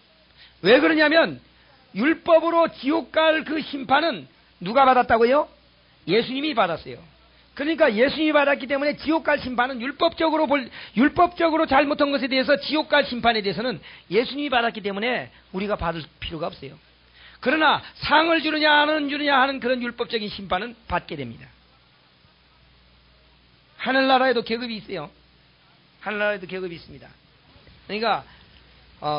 왜 그러냐면 율법으로 지옥 갈 그 심판은 누가 받았다고요? 예수님이 받았어요. 그러니까 예수님이 받았기 때문에 지옥 갈 심판은 율법적으로 잘못한 것에 대해서 지옥 갈 심판에 대해서는 예수님이 받았기 때문에 우리가 받을 필요가 없어요. 그러나 상을 주느냐 안 주느냐 하는 그런 율법적인 심판은 받게 됩니다. 하늘나라에도 계급이 있어요. 하늘나라에도 계급이 있습니다. 그러니까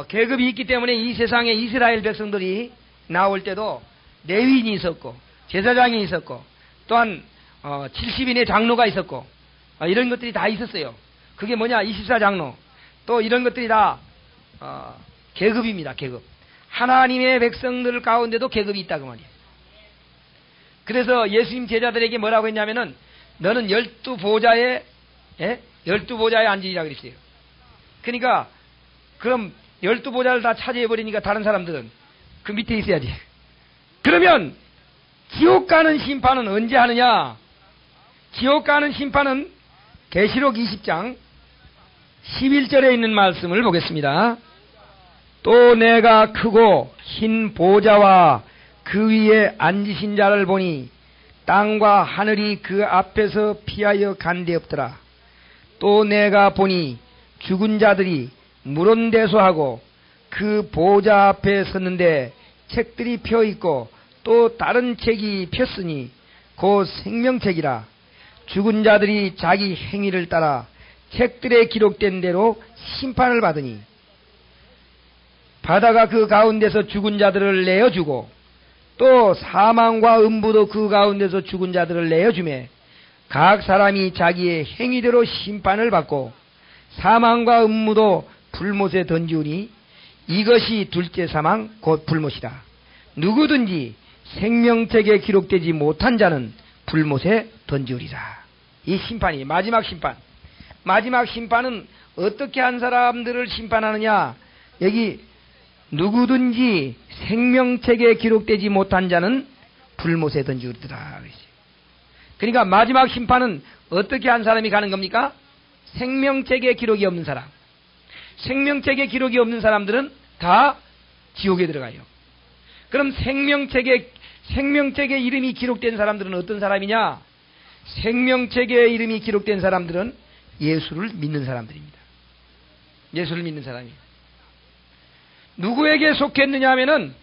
계급이 있기 때문에 이 세상에 이스라엘 백성들이 나올 때도 레위인이 있었고 제사장이 있었고 또한 70인의 장로가 있었고 이런 것들이 다 있었어요. 그게 뭐냐? 24장로 또 이런 것들이 다 계급입니다. 계급. 하나님의 백성들 가운데도 계급이 있다 그 말이에요. 그래서 예수님 제자들에게 뭐라고 했냐면은 너는 12보좌에 12보좌에 앉으리라 그랬어요. 그러니까 그럼 12보좌를 다 차지해버리니까 다른 사람들은 그 밑에 있어야지. 그러면 지옥 가는 심판은 언제 하느냐? 지옥 가는 심판은 계시록 20장 11절에 있는 말씀을 보겠습니다. 또 내가 크고 흰 보좌와 그 위에 앉으신 자를 보니 땅과 하늘이 그 앞에서 피하여 간데없더라. 또 내가 보니 죽은 자들이 물온대소하고 그 보좌 앞에 섰는데 책들이 펴 있고 또 다른 책이 폈으니 곧 생명책이라. 죽은 자들이 자기 행위를 따라 책들에 기록된 대로 심판을 받으니 바다가 그 가운데서 죽은 자들을 내어주고 또 사망과 음부도 그 가운데서 죽은 자들을 내어주매 각 사람이 자기의 행위대로 심판을 받고 사망과 음부도 불못에 던지우니 이것이 둘째 사망 곧 불못이라. 누구든지 생명책에 기록되지 못한 자는 불못에 던지우리라. 이 심판이 마지막 심판. 마지막 심판은 어떻게 한 사람들을 심판하느냐? 여기 누구든지 생명책에 기록되지 못한 자는 불못에 던지우리라. 그러니까 마지막 심판은 어떻게 한 사람이 가는 겁니까? 생명책에 기록이 없는 사람. 생명책에 기록이 없는 사람들은 다 지옥에 들어가요. 그럼 생명책에 이름이 기록된 사람들은 어떤 사람이냐? 생명책에 이름이 기록된 사람들은 예수를 믿는 사람들입니다. 예수를 믿는 사람이에요. 누구에게 속했느냐 하면은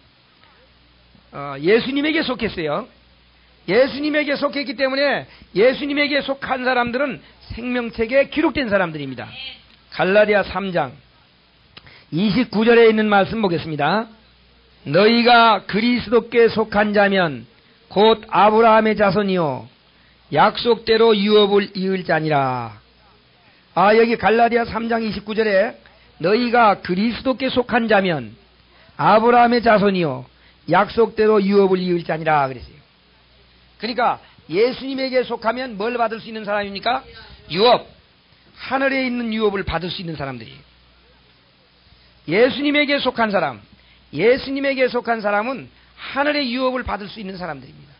예수님에게 속했어요. 예수님에게 속했기 때문에 예수님에게 속한 사람들은 생명책에 기록된 사람들입니다. 갈라디아 3장 29절에 있는 말씀 보겠습니다. 너희가 그리스도께 속한 자면 곧 아브라함의 자손이요 약속대로 유업을 이을 자니라. 여기 갈라디아 3장 29절에 너희가 그리스도께 속한 자면 아브라함의 자손이요 약속대로 유업을 이을 자니라 그랬어요. 그러니까 예수님에게 속하면 뭘 받을 수 있는 사람입니까? 유업. 하늘에 있는 유업을 받을 수 있는 사람들이에요. 예수님에게 속한 사람, 예수님에게 속한 사람은 하늘의 유업을 받을 수 있는 사람들입니다.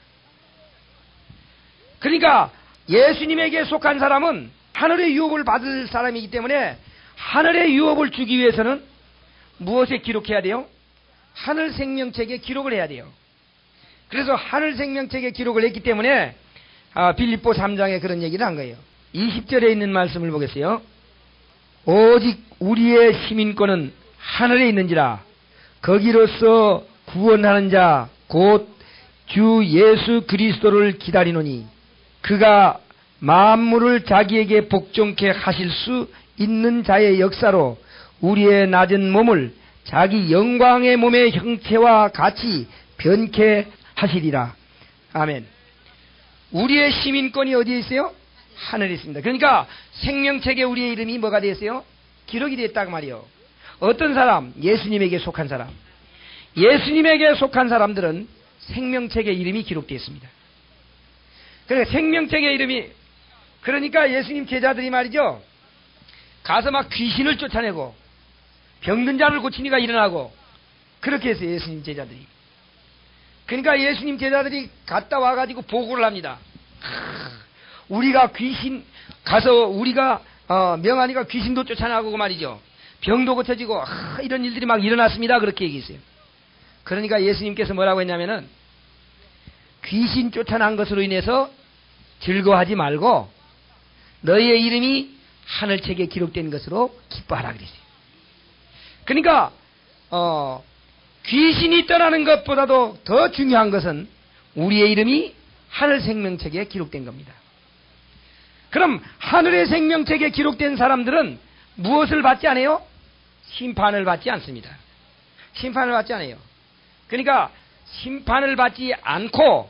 그러니까 예수님에게 속한 사람은 하늘의 유업을 받을 사람이기 때문에 하늘의 유업을 주기 위해서는 무엇에 기록해야 돼요? 하늘 생명책에 기록을 해야 돼요. 그래서 하늘 생명책에 기록을 했기 때문에 빌립보 3장에 그런 얘기를 한 거예요. 20절에 있는 말씀을 보겠어요. 오직 우리의 시민권은 하늘에 있는지라 거기로서 구원하는 자 곧 주 예수 그리스도를 기다리노니 그가 만물을 자기에게 복종케 하실 수 있는 자의 역사로 우리의 낮은 몸을 자기 영광의 몸의 형체와 같이 변케 하시리라. 아멘. 우리의 시민권이 어디에 있어요? 하늘에 있습니다. 그러니까 생명책에 우리의 이름이 뭐가 되었어요? 기록이 되었다고 말이요. 어떤 사람? 예수님에게 속한 사람. 예수님에게 속한 사람들은 생명책에 이름이 기록되어 있습니다. 그러니까 생명책에 이름이, 그러니까 예수님 제자들이 말이죠, 가서 막 귀신을 쫓아내고 병든 자를 고치니까 일어나고 그렇게 했어요. 예수님 제자들이. 그러니까 예수님 제자들이 갔다 와가지고 보고를 합니다. 우리가 귀신 가서 우리가 명한이가 귀신도 쫓아나가고 말이죠. 병도 고쳐지고 이런 일들이 막 일어났습니다. 그렇게 얘기했어요. 그러니까 예수님께서 뭐라고 했냐면은 귀신 쫓아난 것으로 인해서 즐거워하지 말고 너희의 이름이 하늘책에 기록된 것으로 기뻐하라 그랬어요. 그러니까 귀신이 떠나는 것보다도 더 중요한 것은 우리의 이름이 하늘 생명책에 기록된 겁니다. 그럼 하늘의 생명책에 기록된 사람들은 무엇을 받지 않아요? 심판을 받지 않습니다. 심판을 받지 않아요. 그러니까 심판을 받지 않고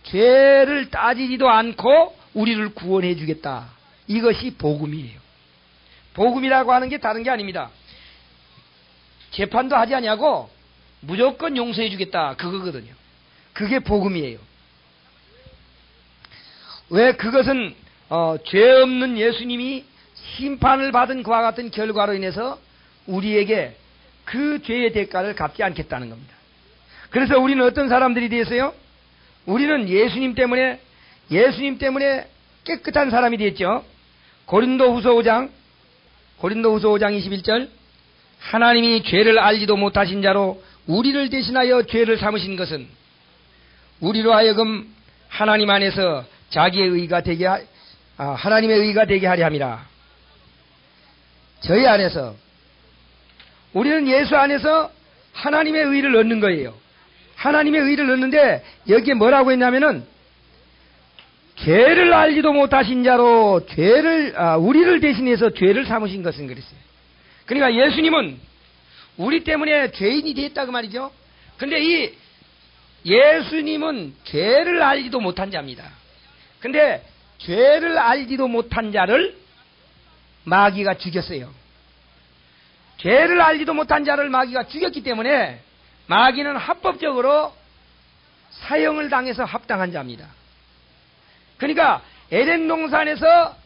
죄를 따지지도 않고 우리를 구원해 주겠다. 이것이 복음이에요. 복음이라고 하는 게 다른 게 아닙니다. 재판도 하지 않냐고 무조건 용서해 주겠다. 그거거든요. 그게 복음이에요. 왜 그것은 죄 없는 예수님이 심판을 받은 그와 같은 결과로 인해서 우리에게 그 죄의 대가를 갚지 않겠다는 겁니다. 그래서 우리는 어떤 사람들이 되었어요? 우리는 예수님 때문에 깨끗한 사람이 되었죠. 고린도후서 5장 21절 하나님이 죄를 알지도 못하신 자로 우리를 대신하여 죄를 삼으신 것은 우리로 하여금 하나님 안에서 자기의 의가 되게 하나님의 의가 되게 하려 함이라. 저희 안에서 우리는 예수 안에서 하나님의 의를 얻는 거예요. 하나님의 의를 얻는데 여기에 뭐라고 했냐면은 죄를 알지도 못하신 자로 우리를 대신해서 죄를 삼으신 것은 그랬어요. 그러니까 예수님은 우리 때문에 죄인이 됐다 그 말이죠. 근데 이 예수님은 죄를 알지도 못한 자입니다. 근데 죄를 알지도 못한 자를 마귀가 죽였어요. 죄를 알지도 못한 자를 마귀가 죽였기 때문에 마귀는 합법적으로 사형을 당해서 합당한 자입니다. 그러니까 에덴 동산에서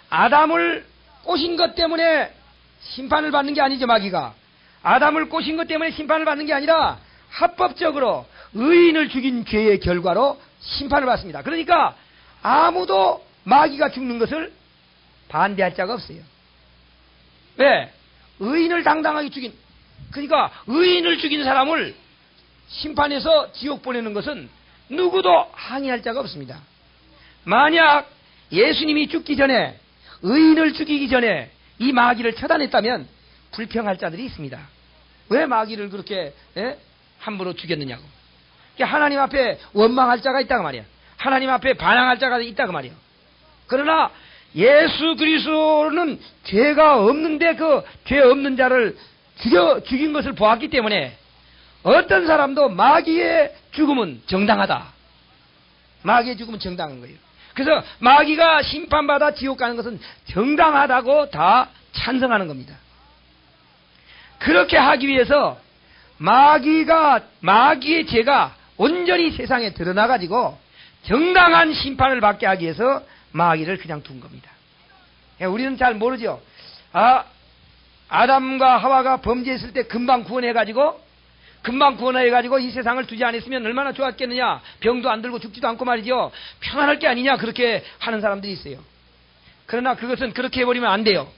아담을 꼬신 것 때문에 심판을 받는 게 아니죠. 마귀가 아담을 꼬신 것 때문에 심판을 받는 게 아니라 합법적으로 의인을 죽인 죄의 결과로 심판을 받습니다. 그러니까 아무도 마귀가 죽는 것을 반대할 자가 없어요. 왜? 의인을 당당하게 죽인, 그러니까 의인을 죽인 사람을 심판해서 지옥 보내는 것은 누구도 항의할 자가 없습니다. 만약 예수님이 죽기 전에, 의인을 죽이기 전에 이 마귀를 처단했다면 불평할 자들이 있습니다. 왜 마귀를 그렇게 함부로 죽였느냐고. 하나님 앞에 원망할 자가 있다고 말이야. 하나님 앞에 반항할 자가 있다고 말이야. 그러나 예수 그리스도는 죄가 없는데 그 죄 없는 자를 죽인 것을 보았기 때문에 어떤 사람도 마귀의 죽음은 정당하다. 마귀의 죽음은 정당한 거예요. 그래서 마귀가 심판받아 지옥 가는 것은 정당하다고 다 찬성하는 겁니다. 그렇게 하기 위해서 마귀의 죄가 온전히 세상에 드러나가지고 정당한 심판을 받게 하기 위해서 마귀를 그냥 둔 겁니다. 우리는 잘 모르죠. 아담과 하와가 범죄했을 때 금방 구원해가지고 이 세상을 두지 않았으면 얼마나 좋았겠느냐. 병도 안 들고 죽지도 않고 말이죠. 평안할 게 아니냐. 그렇게 하는 사람들이 있어요. 그러나 그것은 그렇게 해버리면 안 돼요.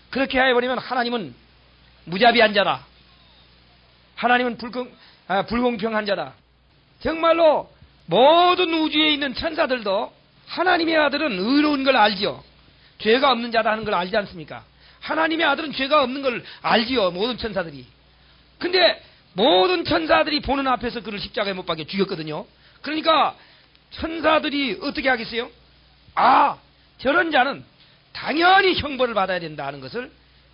그렇게 해버리면 하나님은 무자비한 자다. 하나님은 불공평한 자다. 정말로 모든 우주에 있는 천사들도 하나님의 아들은 의로운 걸 알지요. 죄가 없는 자다 하는 걸 알지 않습니까? 하나님의 아들은 죄가 없는 걸 알지요. 모든 천사들이. 근데 모든 천사들이 보는 앞에서 그를 십자가에 못 박혀 죽였거든요. 그러니까 천사들이 어떻게 하겠어요? 저런 자는 당연히 형벌을 받아야 된다 하는 것을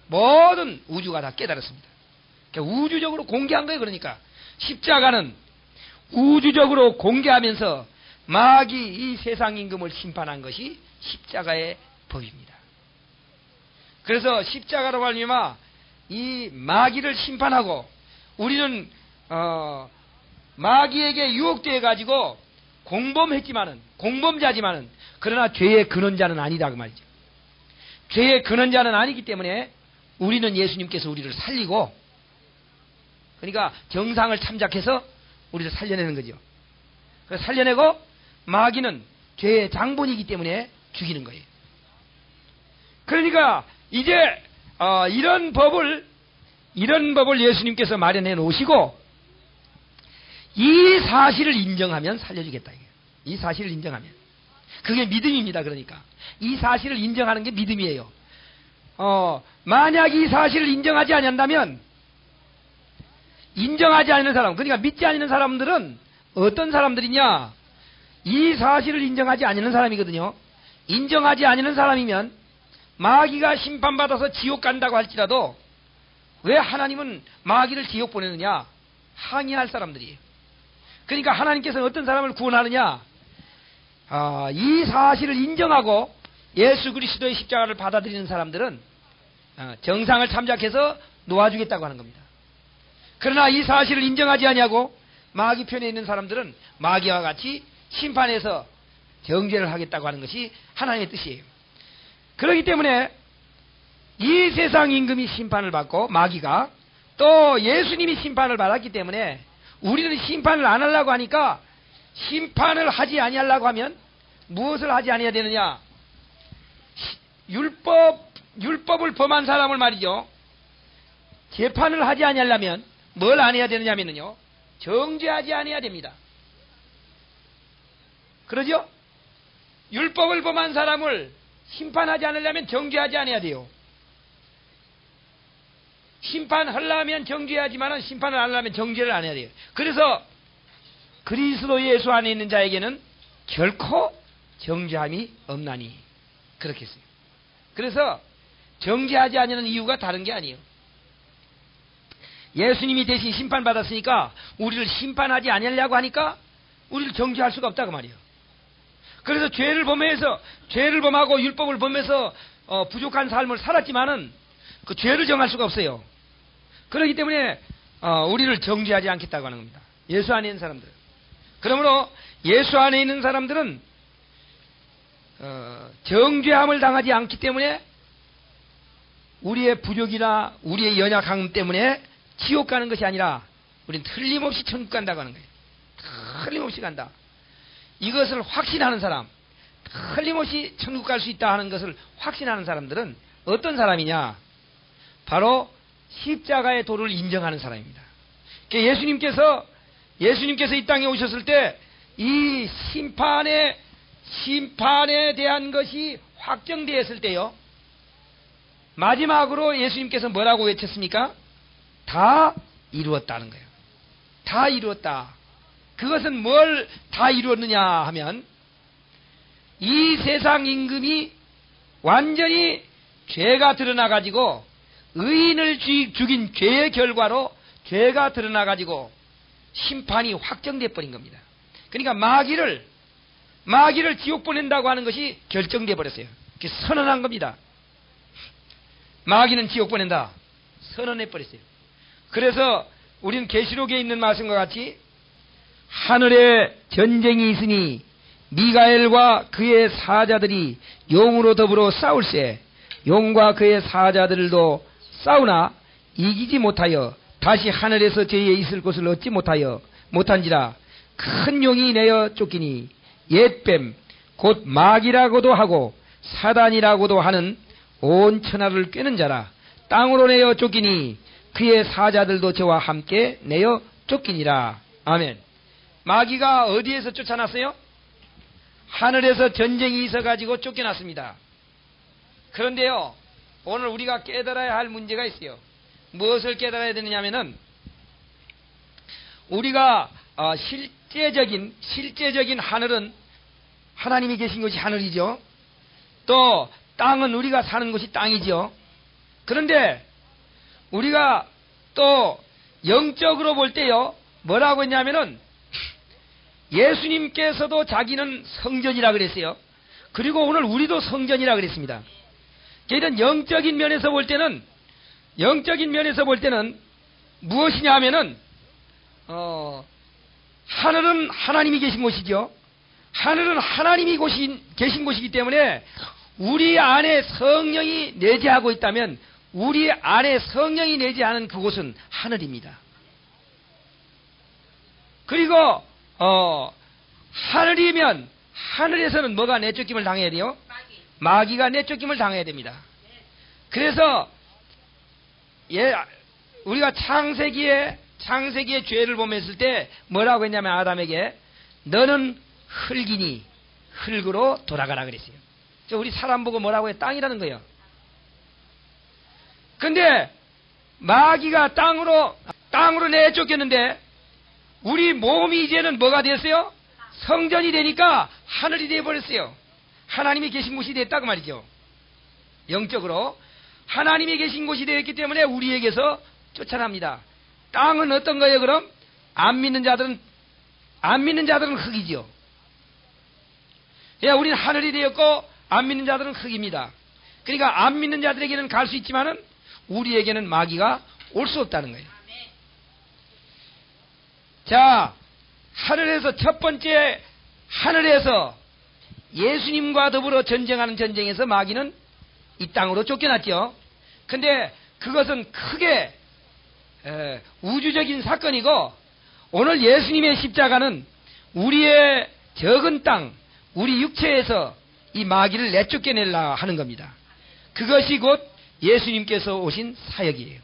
모든 우주가 다 깨달았습니다. 그러니까 우주적으로 공개한 거예요. 그러니까 십자가는 우주적으로 공개하면서 마귀 이 세상 임금을 심판한 것이 십자가의 법입니다. 그래서 십자가로 말미암아 이 마귀를 심판하고 우리는 마귀에게 유혹되어 가지고 공범자지만은 그러나 죄의 근원자는 아니다 그 말이죠. 죄의 근원자는 아니기 때문에 우리는 예수님께서 우리를 살리고, 그러니까 정상을 참작해서 우리를 살려내는 거죠. 그래서 살려내고 마귀는 죄의 장본이기 때문에 죽이는 거예요. 그러니까 이제 이런 법을 예수님께서 마련해 놓으시고 이 사실을 인정하면 살려주겠다. 이 사실을 인정하면 그게 믿음입니다. 그러니까 이 사실을 인정하는 게 믿음이에요. 만약 이 사실을 인정하지 않는다면 인정하지 않는 사람, 그러니까 믿지 않는 사람들은 어떤 사람들이냐? 이 사실을 인정하지 않는 사람이거든요. 인정하지 않는 사람이면 마귀가 심판받아서 지옥 간다고 할지라도 왜 하나님은 마귀를 지옥 보내느냐? 항의할 사람들이에요. 그러니까 하나님께서는 어떤 사람을 구원하느냐? 이 사실을 인정하고 예수 그리스도의 십자가를 받아들이는 사람들은 정상을 참작해서 놓아주겠다고 하는 겁니다. 그러나 이 사실을 인정하지 아니하고 마귀 편에 있는 사람들은 마귀와 같이 심판해서 정죄를 하겠다고 하는 것이 하나님의 뜻이에요. 그렇기 때문에 이 세상 임금이 심판을 받고 마귀가 또 예수님이 심판을 받았기 때문에 우리는 심판을 안 하려고 하니까 심판을 하지 아니하려고 하면 무엇을 하지 아니해야 되느냐? 율법을 범한 사람을 말이죠. 재판을 하지 아니하려면 뭘 안 해야 되느냐면요. 정죄하지 아니해야 됩니다. 그러죠? 율법을 범한 사람을 심판하지 않으려면 정죄하지 아니해야 돼요. 심판하려면 정죄하지만 심판을 안 하려면 정죄를 안 해야 돼요. 그래서 그리스도 예수 안에 있는 자에게는 결코 정죄함이 없나니 그렇게 했어요. 그래서 정죄하지 않는 이유가 다른 게 아니에요. 예수님이 대신 심판받았으니까 우리를 심판하지 않으려고 하니까 우리를 정죄할 수가 없다고 말이에요. 그래서 죄를 범하고 율법을 범해서 부족한 삶을 살았지만은 그 죄를 정할 수가 없어요. 그렇기 때문에 우리를 정죄하지 않겠다고 하는 겁니다. 예수 안에 있는 사람들. 그러므로 예수 안에 있는 사람들은 정죄함을 당하지 않기 때문에 우리의 부족이나 우리의 연약함 때문에 지옥 가는 것이 아니라 우리는 틀림없이 천국 간다고 하는 거예요. 틀림없이 간다. 이것을 확신하는 사람, 틀림없이 천국 갈 수 있다 하는 것을 확신하는 사람들은 어떤 사람이냐? 바로 십자가의 도를 인정하는 사람입니다. 예수님께서 이 땅에 오셨을 때 이 심판에 대한 것이 확정되었을 때요. 마지막으로 예수님께서 뭐라고 외쳤습니까? 다 이루었다는 거예요. 다 이루었다. 그것은 뭘 다 이루었느냐 하면 이 세상 임금이 완전히 죄가 드러나가지고 의인을 죽인 죄의 결과로 죄가 드러나가지고 심판이 확정돼 버린 겁니다. 그러니까 마귀를 지옥 보낸다고 하는 것이 결정돼 버렸어요. 선언한 겁니다. 마귀는 지옥 보낸다. 선언해 버렸어요. 그래서 우리는 계시록에 있는 말씀과 같이 하늘에 전쟁이 있으니 미가엘과 그의 사자들이 용으로 더불어 싸울세 용과 그의 사자들도 싸우나 이기지 못하여 다시 하늘에서 저희에 있을 곳을 얻지 못한지라 큰 용이 내어 쫓기니 옛뱀 곧 마귀라고도 하고 사단이라고도 하는 온 천하를 꿰는 자라 땅으로 내어 쫓기니 그의 사자들도 저와 함께 내어 쫓기니라. 아멘. 마귀가 어디에서 쫓아났어요? 하늘에서 전쟁이 있어가지고 쫓겨났습니다. 그런데요, 오늘 우리가 깨달아야 할 문제가 있어요. 무엇을 깨달아야 되느냐면은 우리가 실제적인 하늘은 하나님이 계신 것이 하늘이죠. 또 땅은 우리가 사는 곳이 땅이죠. 그런데 우리가 또 영적으로 볼 때요, 뭐라고 했냐면은 예수님께서도 자기는 성전이라 그랬어요. 그리고 오늘 우리도 성전이라 그랬습니다. 그러니까 영적인 면에서 볼 때는 무엇이냐 하면은 하늘은 하나님이 계신 곳이죠. 하늘은 하나님이 계신 곳이기 때문에 우리 안에 성령이 내재하고 있다면 우리 안에 성령이 내재하는 그곳은 하늘입니다. 그리고 하늘이면 하늘에서는 뭐가 내쫓김을 당해야 돼요? 마귀가 내쫓김을 당해야 됩니다. 그래서 우리가 창세기의 죄를 보면서 때 뭐라고 했냐면 아담에게 너는 흙이니 흙으로 돌아가라 그랬어요. 우리 사람 보고 뭐라고 해? 땅이라는 거예요. 근데 마귀가 땅으로 내쫓겼는데 우리 몸이 이제는 뭐가 됐어요? 성전이 되니까 하늘이 되어버렸어요. 하나님이 계신 곳이 됐다 그 말이죠. 영적으로 하나님이 계신 곳이 되었기 때문에 우리에게서 쫓아납니다. 땅은 어떤 거예요 그럼? 안 믿는 자들은 흙이죠. 예, 우리는 하늘이 되었고 안 믿는 자들은 흙입니다. 그러니까 안 믿는 자들에게는 갈 수 있지만은 우리에게는 마귀가 올 수 없다는 거예요. 자, 하늘에서 첫 번째 하늘에서 예수님과 더불어 전쟁하는 전쟁에서 마귀는 이 땅으로 쫓겨났죠. 근데 그것은 크게 우주적인 사건이고 오늘 예수님의 십자가는 우리의 적은 땅, 우리 육체에서 이 마귀를 내쫓겨내려 하는 겁니다. 그것이 곧 예수님께서 오신 사역이에요.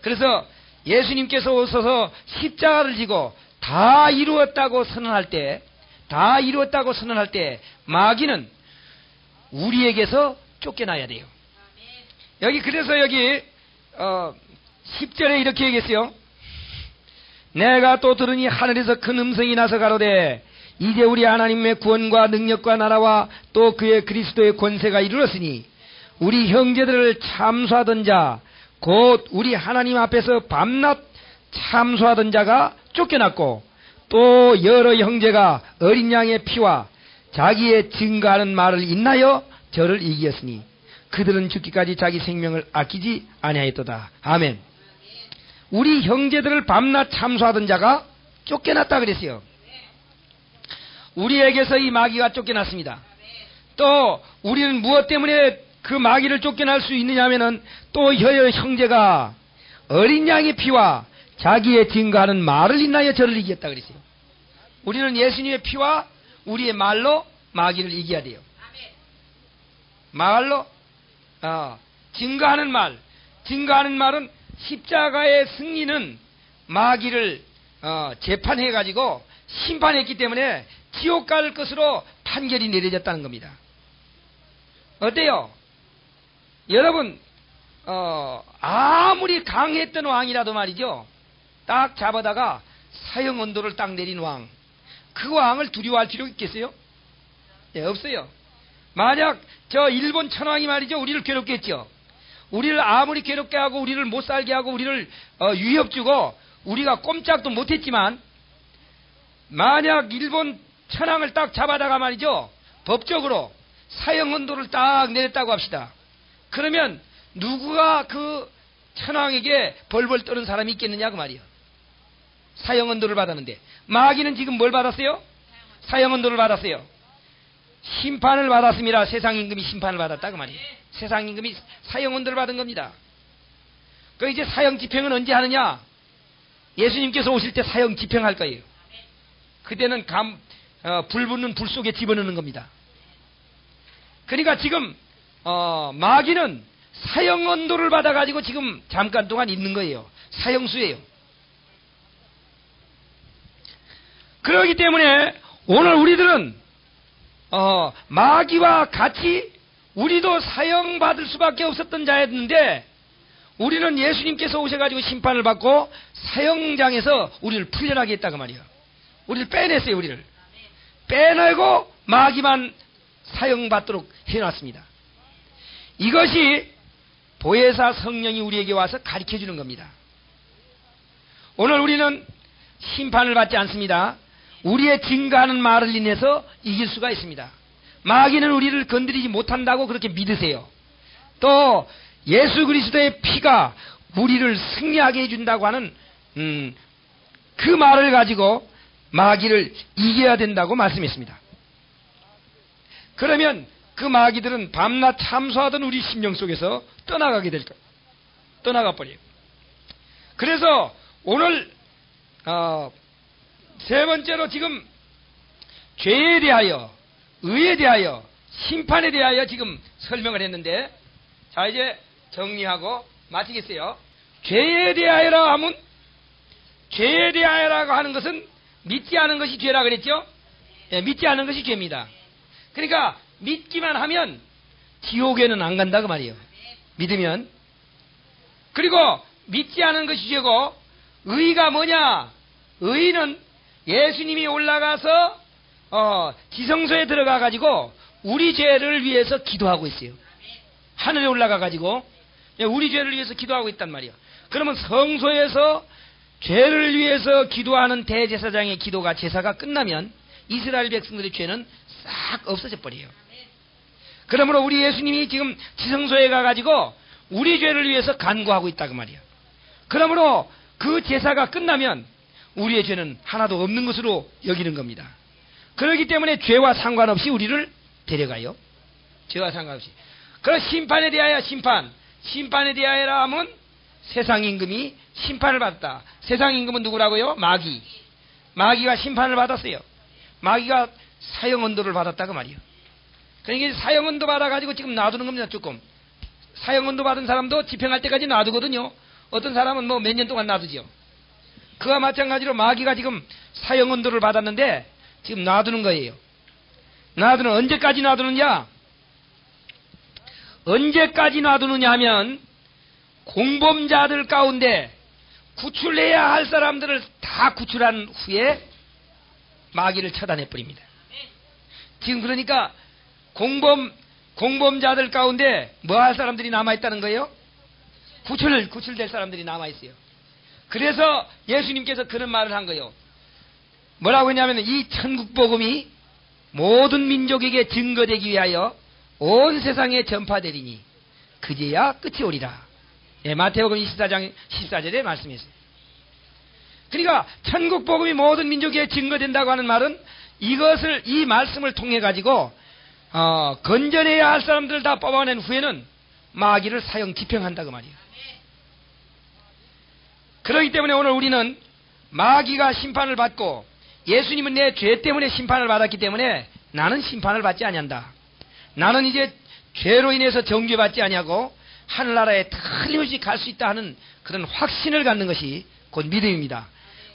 그래서 예수님께서 오셔서 십자가를 지고 다 이루었다고 선언할 때 마귀는 우리에게서 쫓겨나야 돼요. 그래서 여기 10절에 이렇게 얘기했어요. 내가 또 들으니 하늘에서 큰 음성이 나서 가로되 이제 우리 하나님의 구원과 능력과 나라와 또 그의 그리스도의 권세가 이르렀으니 우리 형제들을 참수하던 자 곧 우리 하나님 앞에서 밤낮 참수하던 자가 쫓겨났고 또 여러 형제가 어린 양의 피와 자기의 증거하는 말을 인하여 저를 이기었으니 그들은 죽기까지 자기 생명을 아끼지 아니하였도다. 아멘. 우리 형제들을 밤낮 참수하던 자가 쫓겨났다 그랬어요. 우리에게서 이 마귀가 쫓겨났습니다. 또 우리는 무엇 때문에 그 마귀를 쫓겨날 수 있느냐 하면은 또 여러 형제가 어린 양의 피와 자기의 증거하는 말을 인하여 저를 이겼다 그랬어요. 우리는 예수님의 피와 우리의 말로 마귀를 이겨야 돼요. 말로 증거하는 말은 십자가의 승리는 마귀를 재판해가지고 심판했기 때문에 지옥 갈 것으로 판결이 내려졌다는 겁니다. 어때요? 여러분 아무리 강했던 왕이라도 말이죠. 딱 잡아다가 사형 언도를 딱 내린 왕, 그 왕을 두려워할 필요 있겠어요? 예, 없어요. 만약 저 일본 천황이 말이죠, 우리를 괴롭게 했죠. 우리를 아무리 괴롭게 하고 우리를 못 살게 하고 우리를 위협 주고 우리가 꼼짝도 못했지만 만약 일본 천황을 딱 잡아다가 말이죠, 법적으로 사형 언도를 딱 내렸다고 합시다. 그러면 누구가 그 천황에게 벌벌 떠는 사람이 있겠느냐 그 말이에요. 사형 언도를 받았는데 마귀는 지금 뭘 받았어요? 사형 언도를 받았어요. 심판을 받았습니다. 세상 임금이 심판을 받았다 그 말이에요. 세상 임금이 사형 언도를 받은 겁니다. 그 이제 사형 집행은 언제 하느냐? 예수님께서 오실 때 사형 집행할 거예요. 그때는 불 붙는 불 속에 집어넣는 겁니다. 그러니까 지금 마귀는 사형 언도를 받아가지고 지금 잠깐 동안 있는 거예요. 사형수예요. 그렇기 때문에 오늘 우리들은 마귀와 같이 우리도 사형받을 수밖에 없었던 자였는데 우리는 예수님께서 오셔가지고 심판을 받고 사형장에서 우리를 풀려나게 했다 그 말이에요. 우리를 빼냈어요. 우리를 빼내고 마귀만 사형받도록 해놨습니다. 이것이 보혜사 성령이 우리에게 와서 가르쳐주는 겁니다. 오늘 우리는 심판을 받지 않습니다. 우리의 증거하는 말을 인해서 이길 수가 있습니다. 마귀는 우리를 건드리지 못한다고 그렇게 믿으세요. 또 예수 그리스도의 피가 우리를 승리하게 해준다고 하는 그 말을 가지고 마귀를 이겨야 된다고 말씀했습니다. 그러면 그 마귀들은 밤낮 참수하던 우리 심령 속에서 떠나가게 될 거예요. 떠나가 버려요. 그래서 오늘 세 번째로 지금 죄에 대하여, 의에 대하여, 심판에 대하여 지금 설명을 했는데, 자 이제 정리하고 마치겠어요. 죄에 대하여라 하면, 죄에 대하여라고 하는 것은 믿지 않은 것이 죄라 그랬죠? 예, 믿지 않은 것이 죄입니다. 그러니까 믿기만 하면 지옥에는 안 간다 그 말이에요. 믿으면. 그리고 믿지 않은 것이 죄고, 의가 뭐냐? 의는 예수님이 올라가서 지성소에 들어가 가지고 우리 죄를 위해서 기도하고 있어요. 하늘에 올라가 가지고 우리 죄를 위해서 기도하고 있단 말이에요. 그러면 성소에서 죄를 위해서 기도하는 대제사장의 기도가, 제사가 끝나면 이스라엘 백성들의 죄는 싹 없어져 버려요. 그러므로 우리 예수님이 지금 지성소에 가가지고 우리 죄를 위해서 간구하고 있다 그 말이에요. 그러므로 그 제사가 끝나면 우리의 죄는 하나도 없는 것으로 여기는 겁니다. 그렇기 때문에 죄와 상관없이 우리를 데려가요. 죄와 상관없이. 그럼 심판에 대하여 심판에 대하여라 하면 세상 임금이 심판을 받았다. 세상 임금은 누구라고요? 마귀가 심판을 받았어요. 마귀가 사형언도를 받았다 그 말이에요. 그러니까 사형언도 받아가지고 지금 놔두는 겁니다. 조금 사형언도 받은 사람도 집행할 때까지 놔두거든요. 어떤 사람은 뭐 몇 년 동안 놔두죠. 그와 마찬가지로 마귀가 지금 사형언도를 받았는데 지금 놔두는 거예요. 언제까지 놔두느냐? 언제까지 놔두느냐 하면 공범자들 가운데 구출해야 할 사람들을 다 구출한 후에 마귀를 처단해버립니다. 지금 그러니까 공범자들 가운데 뭐 할 사람들이 남아있다는 거예요? 구출될 사람들이 남아있어요. 그래서 예수님께서 그런 말을 한 거예요. 뭐라고 했냐면 이 천국복음이 모든 민족에게 증거되기 위하여 온 세상에 전파되리니 그제야 끝이 오리라. 예, 마태복음 24장 14절에 말씀했어요. 그러니까 천국복음이 모든 민족에게 증거된다고 하는 말은 이 말씀을 통해 가지고 건져내야 할 사람들을 다 뽑아낸 후에는 마귀를 사형 집행한다 그 말이에요. 그렇기 때문에 오늘 우리는 마귀가 심판을 받고 예수님은 내 죄 때문에 심판을 받았기 때문에 나는 심판을 받지 아니한다. 나는 이제 죄로 인해서 정죄받지 아니하고 하늘나라에 틀림없이 갈 수 있다 하는 그런 확신을 갖는 것이 곧 믿음입니다.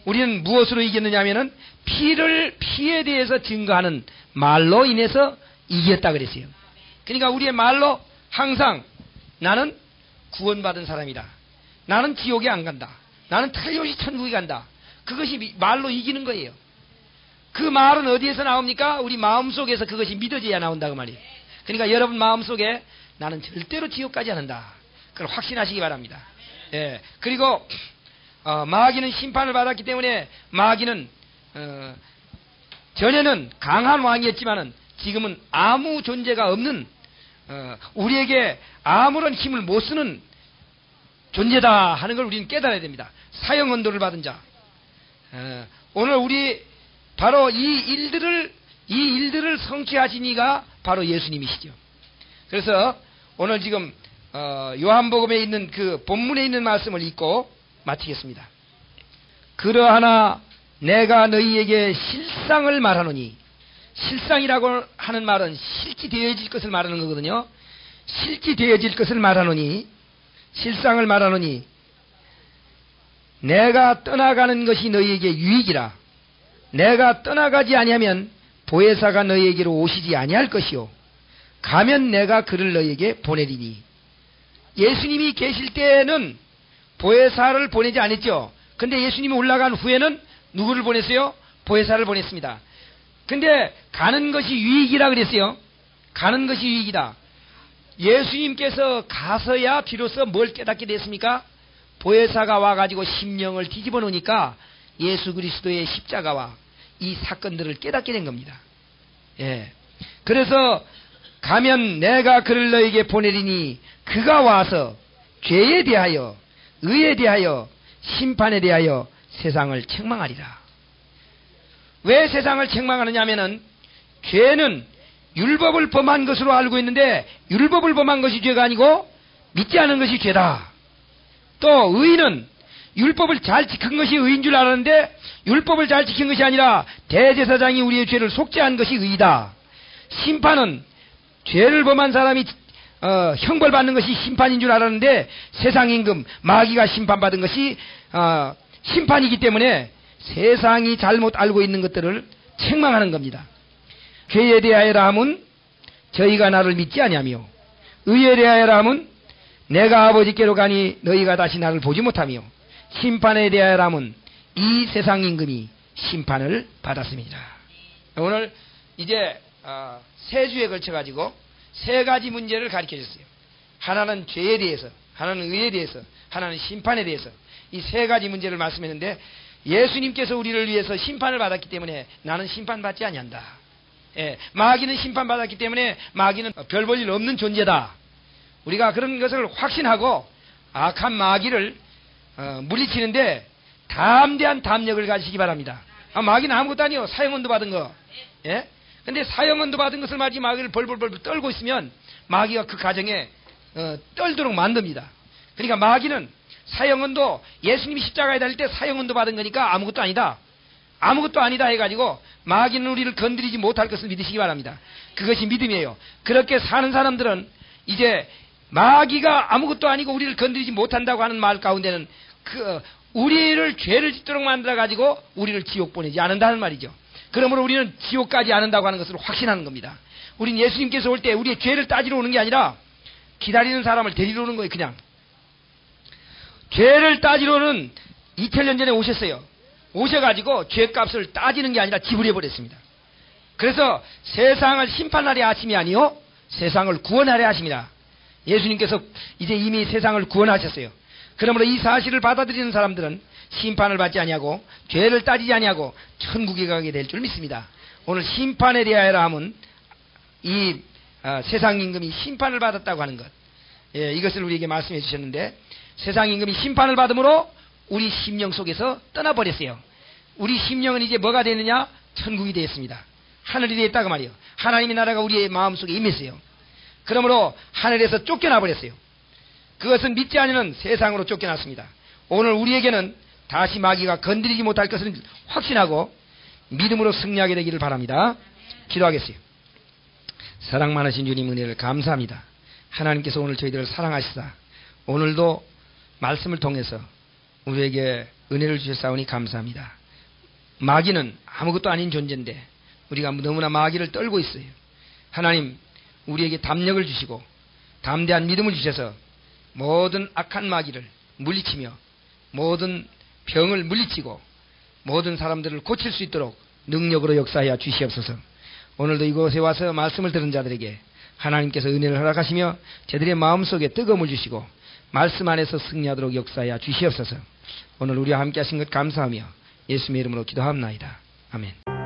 우리는 무엇으로 이겼느냐 하면은 피에 대해서 증거하는 말로 인해서 이겼다 그랬어요. 그러니까 우리의 말로 항상 나는 구원받은 사람이다. 나는 지옥에 안 간다. 나는 틀림없이 천국에 간다. 그것이 말로 이기는 거예요. 그 말은 어디에서 나옵니까? 우리 마음속에서 그것이 믿어져야 나온다고 말이에요. 그러니까 여러분 마음속에 나는 절대로 지옥 가지 않는다. 그걸 확신하시기 바랍니다. 예. 그리고 마귀는 심판을 받았기 때문에 마귀는 전에는 강한 왕이었지만은 지금은 아무 존재가 없는 우리에게 아무런 힘을 못 쓰는 존재다 하는 걸 우리는 깨달아야 됩니다. 사형언도를 받은 자. 오늘 우리 바로 이 일들을 성취하신 이가 바로 예수님이시죠. 그래서 오늘 지금 요한복음에 있는 그 본문에 있는 말씀을 읽고 마치겠습니다. 그러하나 내가 너희에게 실상을 말하노니, 실상이라고 하는 말은 실지 되어질 것을 말하는 거거든요. 실지 되어질 것을 말하노니, 실상을 말하노니 내가 떠나가는 것이 너희에게 유익이라. 내가 떠나가지 아니하면 보혜사가 너희에게로 오시지 아니할 것이요 가면 내가 그를 너희에게 보내리니. 예수님이 계실 때는 보혜사를 보내지 않았죠. 근데 예수님이 올라간 후에는 누구를 보냈어요? 보혜사를 보냈습니다. 근데 가는 것이 유익이라 그랬어요. 가는 것이 유익이다. 예수님께서 가서야 비로소 뭘 깨닫게 됐습니까? 보혜사가 와가지고 심령을 뒤집어 놓으니까 예수 그리스도의 십자가와 이 사건들을 깨닫게 된 겁니다. 예. 그래서 가면 내가 그를 너에게 보내리니 그가 와서 죄에 대하여, 의에 대하여, 심판에 대하여 세상을 책망하리라. 왜 세상을 책망하느냐 하면은 죄는 율법을 범한 것으로 알고 있는데 율법을 범한 것이 죄가 아니고 믿지 않은 것이 죄다. 또 의는 율법을 잘 지킨 것이 의인 줄 알았는데 율법을 잘 지킨 것이 아니라 대제사장이 우리의 죄를 속죄한 것이 의이다. 심판은 죄를 범한 사람이 형벌받는 것이 심판인 줄 알았는데 세상 임금 마귀가 심판받은 것이 심판이기 때문에 세상이 잘못 알고 있는 것들을 책망하는 겁니다. 죄에 대하여라 함은 저희가 나를 믿지 아니하며 의에 대하여라 함은 내가 아버지께로 가니 너희가 다시 나를 보지 못하며 심판에 대하여라 함은 이 세상 임금이 심판을 받았습니다. 오늘 이제 세 주에 걸쳐 가지고 세 가지 문제를 가르쳐 줬어요. 하나는 죄에 대해서, 하나는 의에 대해서, 하나는 심판에 대해서 이 세 가지 문제를 말씀했는데 예수님께서 우리를 위해서 심판을 받았기 때문에 나는 심판받지 아니한다. 예, 마귀는 심판받았기 때문에 마귀는 별 볼 일 없는 존재다. 우리가 그런 것을 확신하고 악한 마귀를 물리치는데 담대한 담력을 가지시기 바랍니다. 마귀는 아무것도 아니요. 사형원도 받은 거. 예? 근데 사형원도 받은 것을 마치 마귀를 벌벌벌 떨고 있으면 마귀가 그 가정에 떨도록 만듭니다. 그러니까 마귀는 사형원도 예수님이 십자가에 달릴 때 사형원도 받은 거니까 아무것도 아니다. 아무것도 아니다 해가지고 마귀는 우리를 건드리지 못할 것을 믿으시기 바랍니다. 그것이 믿음이에요. 그렇게 사는 사람들은 이제 마귀가 아무것도 아니고 우리를 건드리지 못한다고 하는 말 가운데는 우리를 죄를 짓도록 만들어가지고 우리를 지옥 보내지 않는다는 말이죠. 그러므로 우리는 지옥 가지 않는다고 하는 것을 확신하는 겁니다. 우린 예수님께서 올 때 우리의 죄를 따지러 오는 게 아니라 기다리는 사람을 데리러 오는 거예요. 그냥 죄를 따지러는 2000년 전에 오셨어요. 오셔가지고 죄값을 따지는 게 아니라 지불해 버렸습니다. 그래서 세상을 심판하려 하심이 아니요 세상을 구원하려 하십니다. 예수님께서 이제 이미 세상을 구원하셨어요. 그러므로 이 사실을 받아들이는 사람들은 심판을 받지 아니하고 죄를 따지지 아니하고 천국에 가게 될 줄 믿습니다. 오늘 심판에 대하여라 함은 이 세상 임금이 심판을 받았다고 하는 것, 예, 이것을 우리에게 말씀해 주셨는데 세상 임금이 심판을 받음으로 우리 심령 속에서 떠나버렸어요. 우리 심령은 이제 뭐가 되느냐? 천국이 되었습니다. 하늘이 되었다고 말이에요. 하나님의 나라가 우리의 마음속에 임했어요. 그러므로 하늘에서 쫓겨나 버렸어요. 그것은 믿지 않으면 세상으로 쫓겨났습니다. 오늘 우리에게는 다시 마귀가 건드리지 못할 것을 확신하고 믿음으로 승리하게 되기를 바랍니다. 기도하겠어요. 사랑 많으신 주님 은혜를 감사합니다. 하나님께서 오늘 저희들을 사랑하시사 오늘도 말씀을 통해서 우리에게 은혜를 주셨사오니 감사합니다. 마귀는 아무것도 아닌 존재인데 우리가 너무나 마귀를 떨고 있어요. 하나님 우리에게 담력을 주시고 담대한 믿음을 주셔서 모든 악한 마귀를 물리치며 모든 병을 물리치고 모든 사람들을 고칠 수 있도록 능력으로 역사하여 주시옵소서. 오늘도 이곳에 와서 말씀을 들은 자들에게 하나님께서 은혜를 허락하시며 저들의 마음속에 뜨거움을 주시고 말씀 안에서 승리하도록 역사하여 주시옵소서. 오늘 우리와 함께 하신 것 감사하며 예수님의 이름으로 기도합나이다. 아멘.